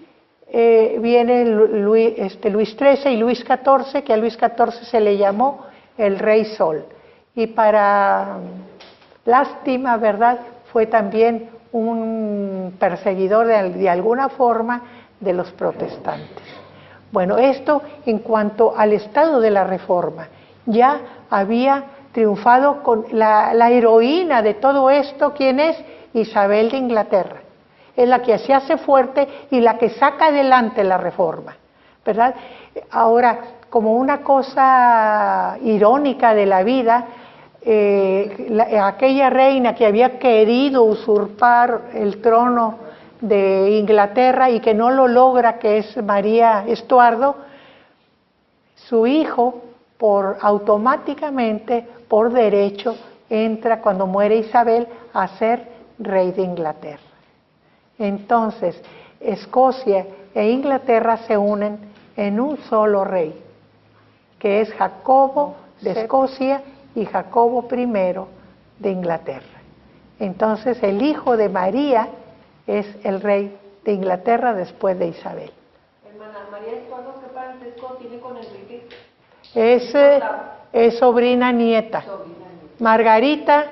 viene Luis XIII y Luis XIV, que a Luis XIV se le llamó el Rey Sol. Y para lástima, ¿verdad?, fue también un perseguidor de alguna forma de los protestantes. Bueno, esto en cuanto al estado de la Reforma. Ya había triunfado con la heroína de todo esto, ¿quién es? Isabel de Inglaterra. Es la que se hace fuerte y la que saca adelante la Reforma, ¿verdad? Ahora, como una cosa irónica de la vida, aquella reina que había querido usurpar el trono de Inglaterra y que no lo logra, que es María Estuardo, su hijo automáticamente, por derecho, entra cuando muere Isabel a ser rey de Inglaterra. Entonces, Escocia e Inglaterra se unen en un solo rey, que es Jacobo de Escocia y Jacobo I de Inglaterra. Entonces, el hijo de María es el rey de Inglaterra después de Isabel. Hermana, María Estuardo, ¿qué parentesco tiene con Enrique? Es sobrina nieta. Margarita,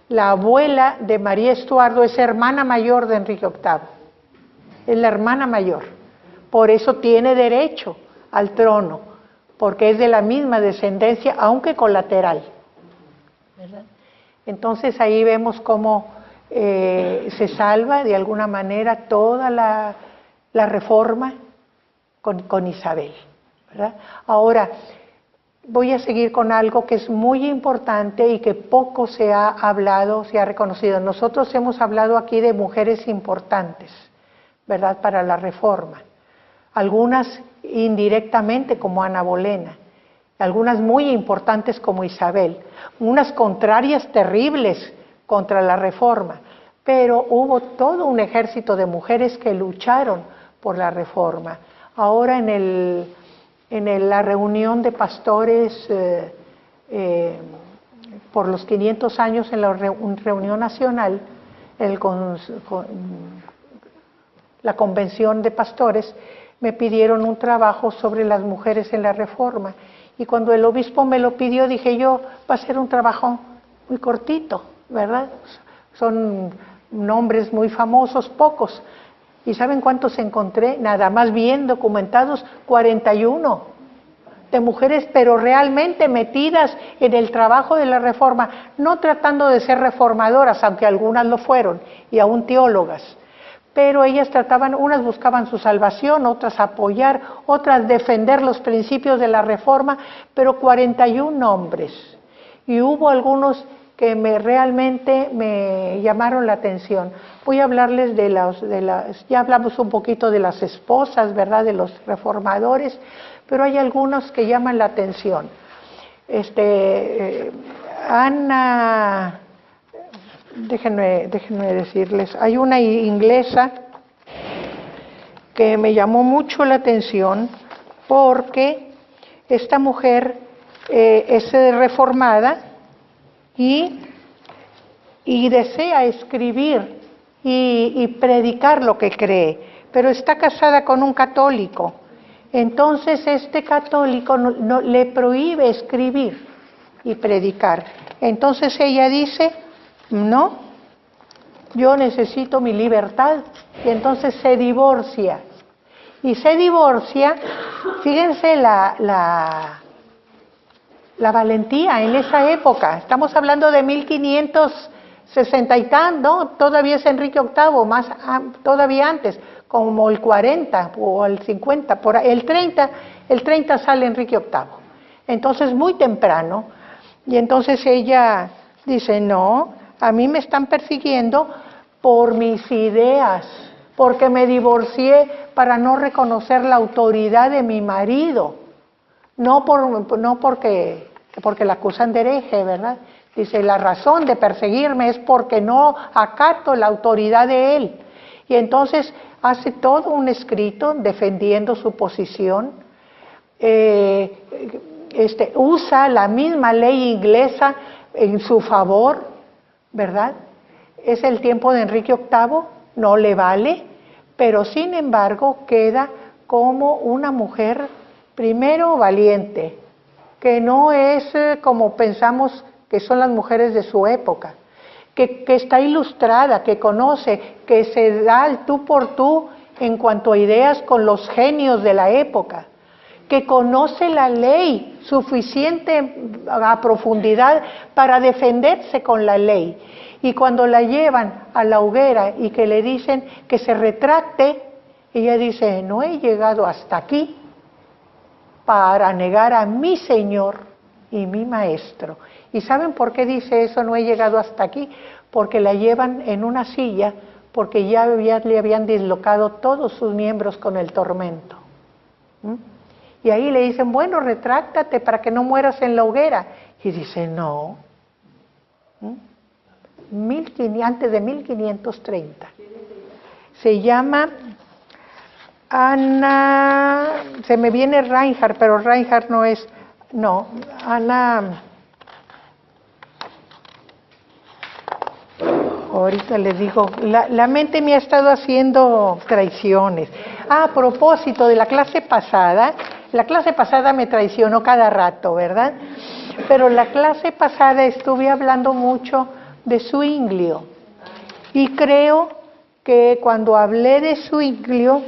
la abuela de María Estuardo, es hermana mayor de Enrique VIII. Es la hermana mayor. Por eso tiene derecho al trono, porque es de la misma descendencia, aunque colateral, ¿verdad? Entonces ahí vemos cómo se salva de alguna manera toda la Reforma con Isabel, ¿verdad? Ahora, voy a seguir con algo que es muy importante y que poco se ha hablado, se ha reconocido. Nosotros hemos hablado aquí de mujeres importantes, ¿verdad?, para la Reforma. Algunas indirectamente como Ana Bolena, algunas muy importantes como Isabel, unas contrarias terribles contra la Reforma, pero hubo todo un ejército de mujeres que lucharon por la Reforma. Ahora en la reunión de pastores por los 500 años en la reunión nacional, la convención de pastores, me pidieron un trabajo sobre las mujeres en la Reforma. Y cuando el obispo me lo pidió, dije yo, va a ser un trabajo muy cortito, ¿verdad? Son nombres muy famosos, pocos. ¿Y saben cuántos encontré? Nada más bien documentados, 41 de mujeres, pero realmente metidas en el trabajo de la reforma, no tratando de ser reformadoras, aunque algunas lo fueron, y aún teólogas. Pero ellas trataban, unas buscaban su salvación, otras apoyar, otras defender los principios de la reforma, pero 41 hombres. Y hubo algunos que realmente me llamaron la atención. Voy a hablarles ya hablamos un poquito de las esposas, ¿verdad?, de los reformadores, pero hay algunos que llaman la atención. Ana, déjenme decirles, hay una inglesa que me llamó mucho la atención porque esta mujer es reformada y desea escribir y predicar lo que cree, pero está casada con un católico. Entonces este católico no le prohíbe escribir y predicar. Entonces ella dice, no, yo necesito mi libertad, y entonces se divorcia. Y se divorcia, fíjense la valentía en esa época. Estamos hablando de 1560 y tanto, ¿no? Todavía es Enrique VIII, todavía antes, como el 40 o el 50, el 30 sale Enrique VIII. Entonces muy temprano, y entonces ella dice, no, a mí me están persiguiendo por mis ideas, porque me divorcié para no reconocer la autoridad de mi marido, no porque la acusan de hereje, ¿verdad? Dice, la razón de perseguirme es porque no acato la autoridad de él. Y entonces hace todo un escrito defendiendo su posición, usa la misma ley inglesa en su favor, ¿verdad? Es el tiempo de Enrique VIII, no le vale, pero sin embargo queda como una mujer, primero valiente, que no es como pensamos que son las mujeres de su época, que está ilustrada, que conoce, que se da el tú por tú en cuanto a ideas con los genios de la época, que conoce la ley suficiente a profundidad para defenderse con la ley. Y cuando la llevan a la hoguera y que le dicen que se retracte, ella dice, no he llegado hasta aquí para negar a mi Señor y mi Maestro. ¿Y saben por qué dice eso, no he llegado hasta aquí? Porque la llevan en una silla, porque ya le habían dislocado todos sus miembros con el tormento. Y ahí le dicen, bueno, retráctate para que no mueras en la hoguera. Y dice, no. Antes de 1530. Se llama Ana, se me viene Reinhardt, pero Reinhardt no es, no, Ana, ahorita les digo, la mente me ha estado haciendo traiciones. A propósito de la clase pasada me traicionó cada rato, ¿verdad? Pero la clase pasada estuve hablando mucho de Zwinglio, y creo que cuando hablé de Zwinglio,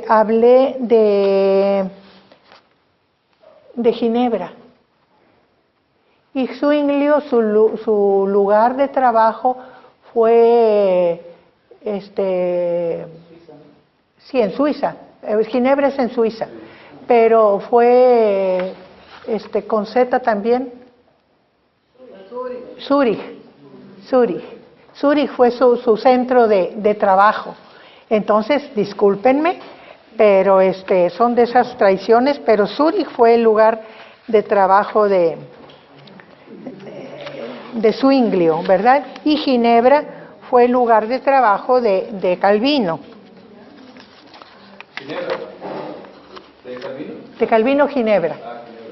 hablé de Ginebra. Y Zwinglio, su lugar de trabajo fue sí, en Suiza. Ginebra es en Suiza, pero fue con Z también. Zúrich fue su centro de trabajo. Entonces, discúlpenme, pero son de esas traiciones, pero Zúrich fue el lugar de trabajo de Zwinglio, ¿verdad? Y Ginebra fue el lugar de trabajo de Calvino. ¿Ginebra? ¿De Calvino? De Calvino, Ginebra.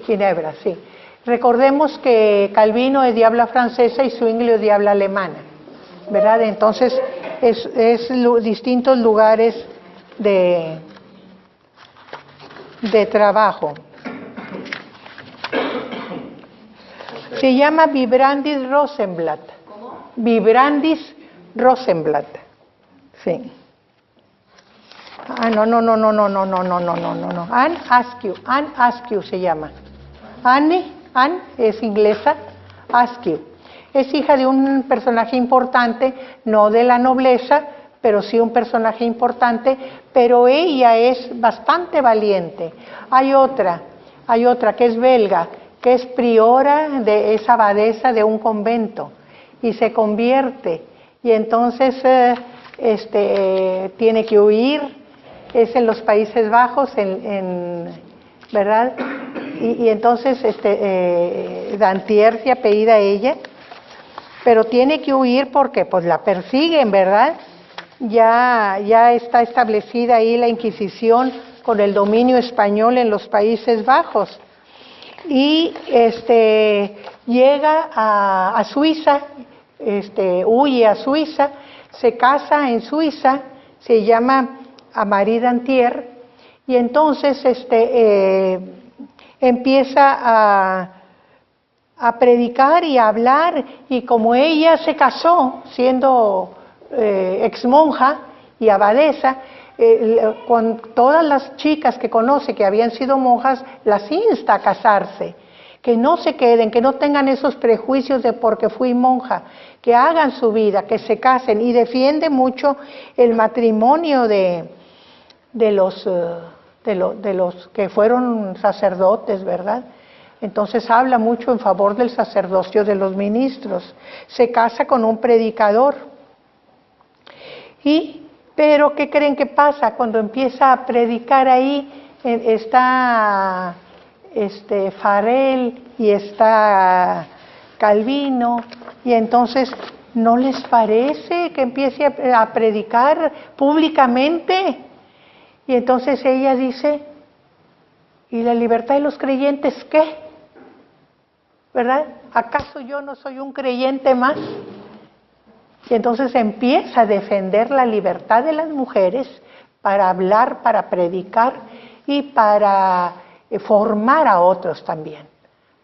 Ginebra, sí. Recordemos que Calvino es de habla francesa y Zwinglio es de habla alemana, ¿verdad? Entonces, es distintos lugares de trabajo. Se llama Vibrandis Rosenblatt. ¿Cómo? Vibrandis Rosenblatt. Sí. No. Anne Askew se llama. Anne es inglesa, Askew. Es hija de un personaje importante, no de la nobleza, pero sí un personaje importante, pero ella es bastante valiente. Hay otra que es belga, que es priora, es abadesa de un convento, y se convierte, y entonces tiene que huir, es en los Países Bajos, ¿verdad? Y entonces Dantier se apellida ella, pero tiene que huir porque pues la persiguen, ¿verdad? Ya está establecida ahí la Inquisición con el dominio español en los Países Bajos. Y llega a Suiza, huye a Suiza, se casa en Suiza, se llama Amalie Dantier, y entonces empieza a predicar y a hablar, y como ella se casó siendo exmonja y abadesa, con todas las chicas que conoce que habían sido monjas, las insta a casarse, que no se queden, que no tengan esos prejuicios de porque fui monja, que hagan su vida, que se casen, y defiende mucho el matrimonio de los que fueron sacerdotes, ¿verdad? Entonces habla mucho en favor del sacerdocio de los ministros. Se casa con un predicador. Pero ¿qué creen que pasa? Cuando empieza a predicar ahí, está Farel y está Calvino, y entonces ¿no les parece que empiece a predicar públicamente? Y entonces ella dice, ¿y la libertad de los creyentes qué? ¿Verdad? ¿Acaso yo no soy un creyente más? Y entonces empieza a defender la libertad de las mujeres para hablar, para predicar y para formar a otros también,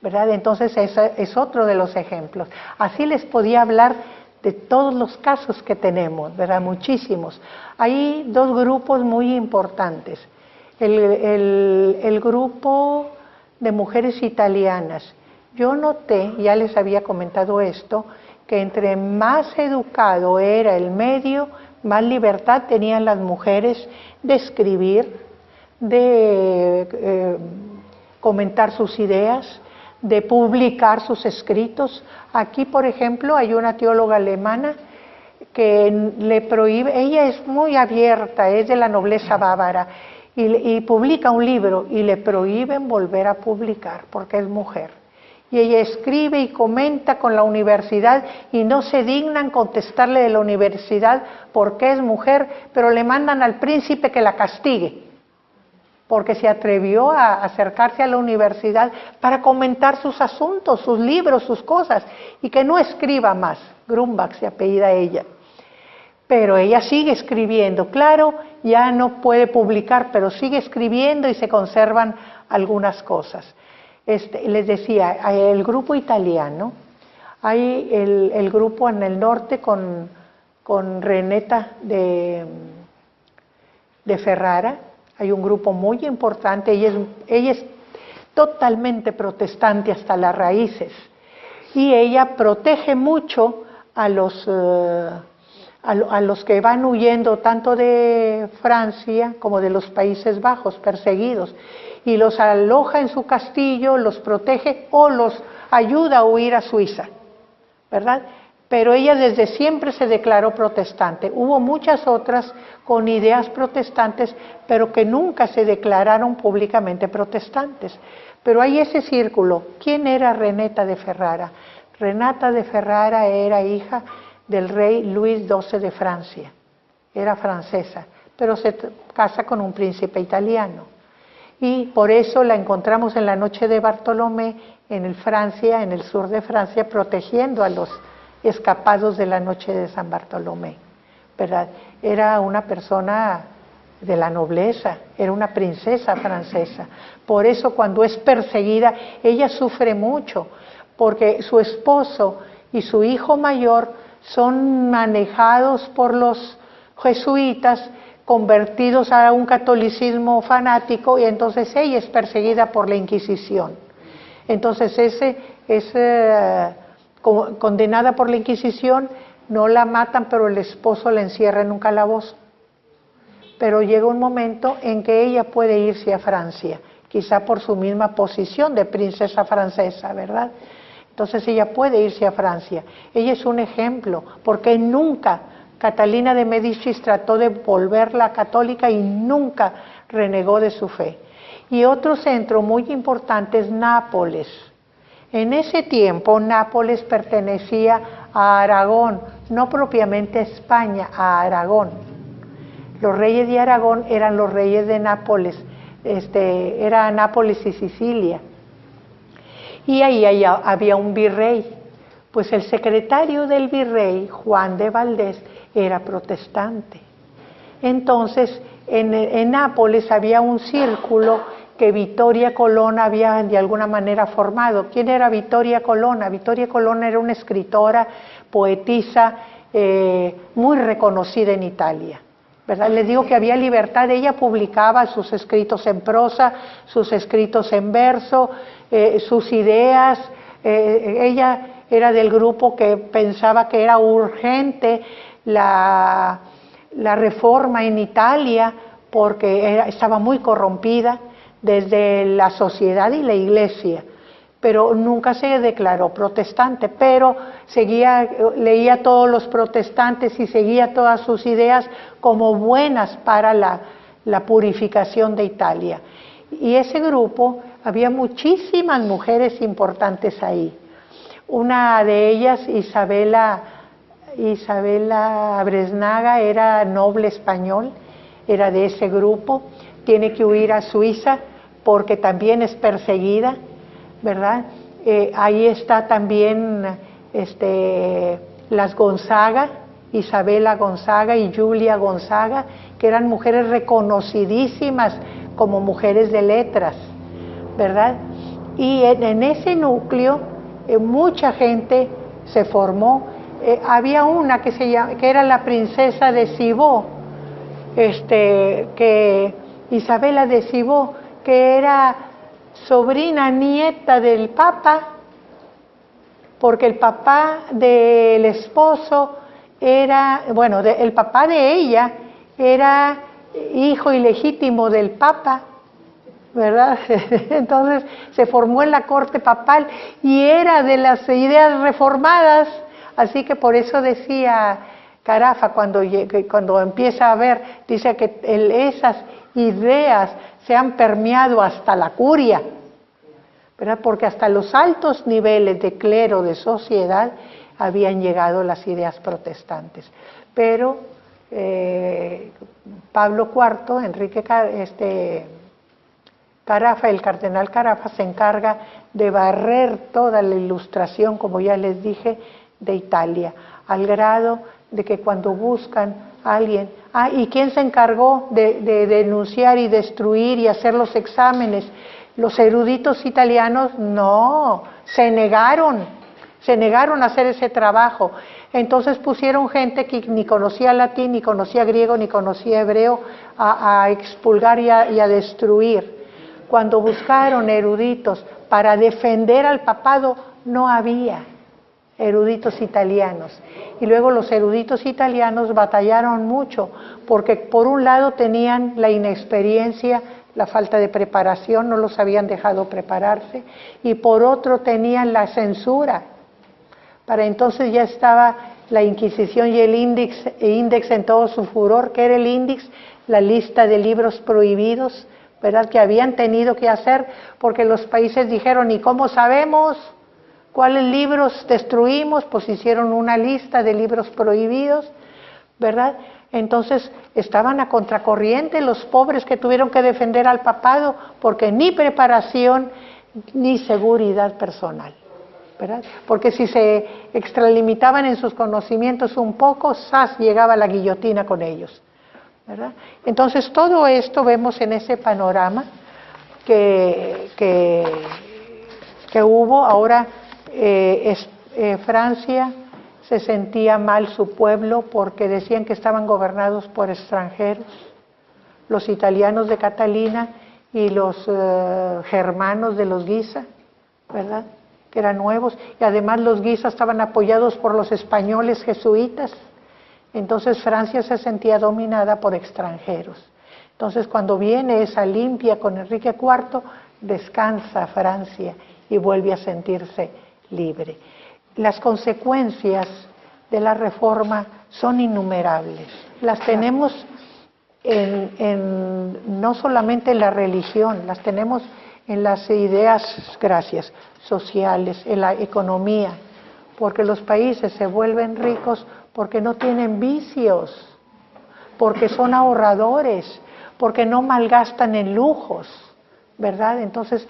¿verdad? Entonces ese es otro de los ejemplos. Así les podía hablar de todos los casos que tenemos, ¿verdad? Muchísimos. Hay dos grupos muy importantes. El grupo de mujeres italianas. Yo noté, ya les había comentado esto, que entre más educado era el medio, más libertad tenían las mujeres de escribir, de comentar sus ideas, de publicar sus escritos. Aquí, por ejemplo, hay una teóloga alemana que le prohíbe, ella es muy abierta, es de la nobleza bávara, y publica un libro y le prohíben volver a publicar porque es mujer. Y ella escribe y comenta con la universidad y no se dignan contestarle de la universidad porque es mujer, pero le mandan al príncipe que la castigue, porque se atrevió a acercarse a la universidad para comentar sus asuntos, sus libros, sus cosas, y que no escriba más. Grumbach se apellida ella. Pero ella sigue escribiendo, claro, ya no puede publicar, pero sigue escribiendo y se conservan algunas cosas. Les decía, el grupo italiano, hay el grupo en el norte con Renata de Ferrara, hay un grupo muy importante, ella es totalmente protestante hasta las raíces, y ella protege mucho a los que van huyendo tanto de Francia como de los Países Bajos, perseguidos, y los aloja en su castillo, los protege o los ayuda a huir a Suiza, ¿verdad? Pero ella desde siempre se declaró protestante. Hubo muchas otras con ideas protestantes, pero que nunca se declararon públicamente protestantes. Pero hay ese círculo. ¿Quién era Renata de Ferrara? Renata de Ferrara era hija del rey Luis XII de Francia. Era francesa, pero se casa con un príncipe italiano. Y por eso la encontramos en la noche de Bartolomé, en el sur de Francia, protegiendo a los escapados de la noche de San Bartolomé, ¿verdad? Era una persona de la nobleza, era una princesa francesa. Por eso cuando es perseguida, ella sufre mucho, porque su esposo y su hijo mayor son manejados por los jesuitas convertidos a un catolicismo fanático, y entonces ella es perseguida por la Inquisición. Entonces es condenada por la Inquisición, no la matan, pero el esposo la encierra en un calabozo. Pero llega un momento en que ella puede irse a Francia, quizá por su misma posición de princesa francesa, ¿verdad? Entonces ella puede irse a Francia. Ella es un ejemplo, porque nunca Catalina de Médicis trató de volverla católica y nunca renegó de su fe. Y otro centro muy importante es Nápoles. En ese tiempo Nápoles pertenecía a Aragón, no propiamente a España, a Aragón. Los reyes de Aragón eran los reyes de Nápoles, era Nápoles y Sicilia. Y ahí había un virrey. Pues el secretario del virrey, Juan de Valdés, era protestante. Entonces, en Nápoles había un círculo que Vittoria Colonna había de alguna manera formado. ¿Quién era Vittoria Colonna? Vittoria Colonna era una escritora, poetisa, muy reconocida en Italia, ¿verdad? Les digo que había libertad. Ella publicaba sus escritos en prosa, sus escritos en verso, sus ideas. Ella era del grupo que pensaba que era urgente la reforma en Italia porque estaba muy corrompida desde la sociedad y la iglesia, pero nunca se declaró protestante, pero leía a todos los protestantes y seguía todas sus ideas como buenas para la purificación de Italia. Y ese grupo, había muchísimas mujeres importantes ahí. Una de ellas, Isabela Bresnaga, era noble español, era de ese grupo, tiene que huir a Suiza porque también es perseguida, ¿verdad? Ahí está también las Gonzaga, Isabela Gonzaga y Julia Gonzaga, que eran mujeres reconocidísimas como mujeres de letras, ¿verdad? Y en ese núcleo mucha gente se formó. Había una que era la princesa de Cibó, que Isabela de Cibó, que era sobrina nieta del Papa, porque el papá del esposo era, bueno, el papá de ella era hijo ilegítimo del Papa, ¿verdad? Entonces se formó en la corte papal y era de las ideas reformadas, así que por eso decía Carafa cuando empieza a ver, dice que esas ideas se han permeado hasta la curia, ¿verdad? Porque hasta los altos niveles de clero, de sociedad, habían llegado las ideas protestantes. Pero Pablo IV, Carafa, el cardenal Carafa, se encarga de barrer toda la ilustración, como ya les dije, de Italia, al grado de que cuando buscan a alguien, ¿y quién se encargó de denunciar y destruir y hacer los exámenes? Los eruditos italianos no, se negaron a hacer ese trabajo. Entonces pusieron gente que ni conocía latín, ni conocía griego, ni conocía hebreo, a expulgar y a destruir. Cuando buscaron eruditos para defender al papado, no había eruditos italianos. Y luego los eruditos italianos batallaron mucho, porque por un lado tenían la inexperiencia, la falta de preparación, no los habían dejado prepararse, y por otro tenían la censura. Para entonces ya estaba la Inquisición y el índice en todo su furor. ¿Qué era el índice? La lista de libros prohibidos, ¿verdad? Que habían tenido que hacer, porque los países dijeron, ¿y cómo sabemos cuáles libros destruimos? Pues hicieron una lista de libros prohibidos, ¿verdad? Entonces estaban a contracorriente los pobres que tuvieron que defender al papado, porque ni preparación ni seguridad personal, ¿verdad? Porque si se extralimitaban en sus conocimientos un poco, ¡zas!, llegaba la guillotina con ellos, ¿verdad? Entonces todo esto vemos en ese panorama que hubo. Ahora Francia se sentía mal su pueblo porque decían que estaban gobernados por extranjeros, los italianos de Catalina y los germanos de los Guisa, ¿verdad?, que eran nuevos, y además los Guisa estaban apoyados por los españoles jesuitas. Entonces Francia se sentía dominada por extranjeros. Entonces cuando viene esa limpia con Enrique IV, descansa Francia y vuelve a sentirse libre. Las consecuencias de la Reforma son innumerables. Las tenemos no solamente en la religión, las tenemos en las ideas, sociales, en la economía, porque los países se vuelven ricos porque no tienen vicios, porque son ahorradores, porque no malgastan en lujos, ¿verdad? Entonces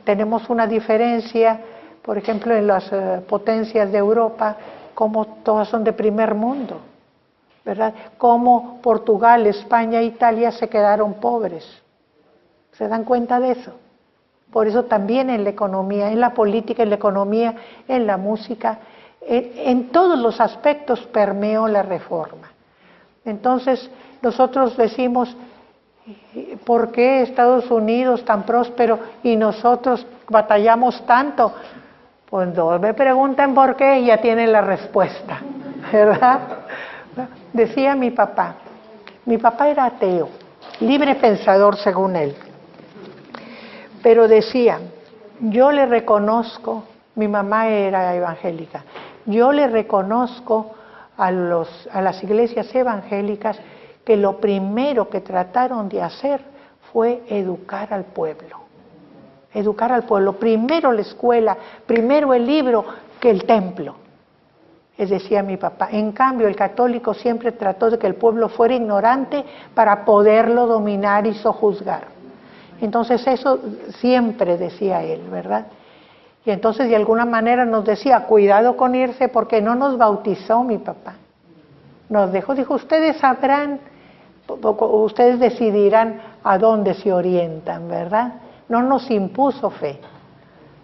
tenemos una diferencia, por ejemplo, en las potencias de Europa, como todas son de primer mundo, ¿verdad? Como Portugal, España e Italia se quedaron pobres. ¿Se dan cuenta de eso? Por eso también en la economía, en la política, en la economía, en la música, en todos los aspectos permeó la Reforma. Entonces nosotros decimos, ¿por qué Estados Unidos tan próspero y nosotros batallamos tanto? Cuando me preguntan por qué, ya tienen la respuesta, ¿verdad? Decía mi papá era ateo, libre pensador según él, pero decía, yo le reconozco, mi mamá era evangélica, yo le reconozco a las iglesias evangélicas que lo primero que trataron de hacer fue educar al pueblo. Educar al pueblo, primero la escuela, primero el libro que el templo, decía mi papá. En cambio, el católico siempre trató de que el pueblo fuera ignorante para poderlo dominar y sojuzgar. Entonces eso siempre decía él, ¿verdad? Y entonces de alguna manera nos decía, cuidado con irse, porque no nos bautizó mi papá. Nos dijo, ustedes sabrán, ustedes decidirán a dónde se orientan, ¿verdad? No nos impuso fe.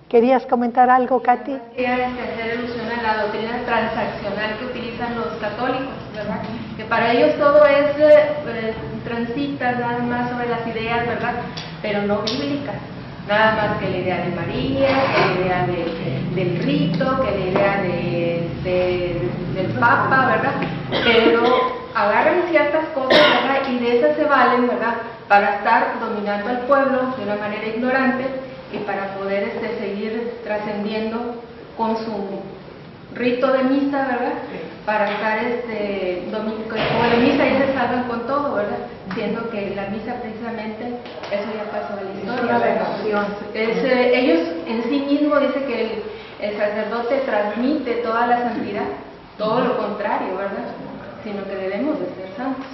¿Querías comentar algo, Katy? Quería hacer alusión a la doctrina transaccional que utilizan los católicos, ¿verdad? Que para ellos todo es transita nada más sobre las ideas, ¿verdad? Pero no bíblicas. Nada más que la idea de María, que la idea del rito, que la idea del Papa, ¿verdad? Pero agarran ciertas cosas, ¿verdad? Y de esas se valen, ¿verdad? Para estar dominando al pueblo de una manera ignorante y para poder seguir trascendiendo con su rito de misa, ¿verdad? Para estar como la misa y se salvan con todo, ¿verdad? Siendo que la misa precisamente, eso ya pasó en la historia, ¿verdad? Ellos en sí mismos dicen que el sacerdote transmite toda la santidad, todo lo contrario, ¿verdad? Sino que debemos de ser santos.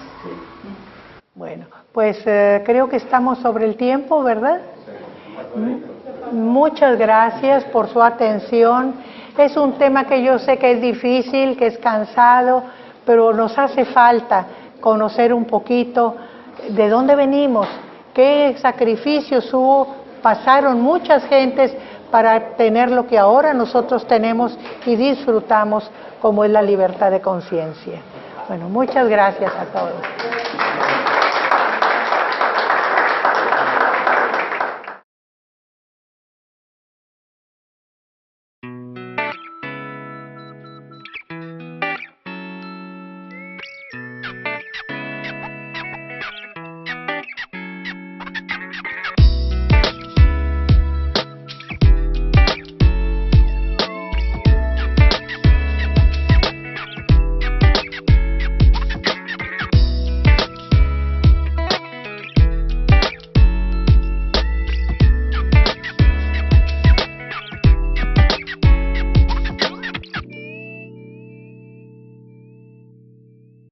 Bueno, pues creo que estamos sobre el tiempo, ¿verdad? Muchas gracias por su atención. Es un tema que yo sé que es difícil, que es cansado, pero nos hace falta conocer un poquito de dónde venimos, qué sacrificios pasaron muchas gentes para tener lo que ahora nosotros tenemos y disfrutamos, como es la libertad de conciencia. Bueno, muchas gracias a todos.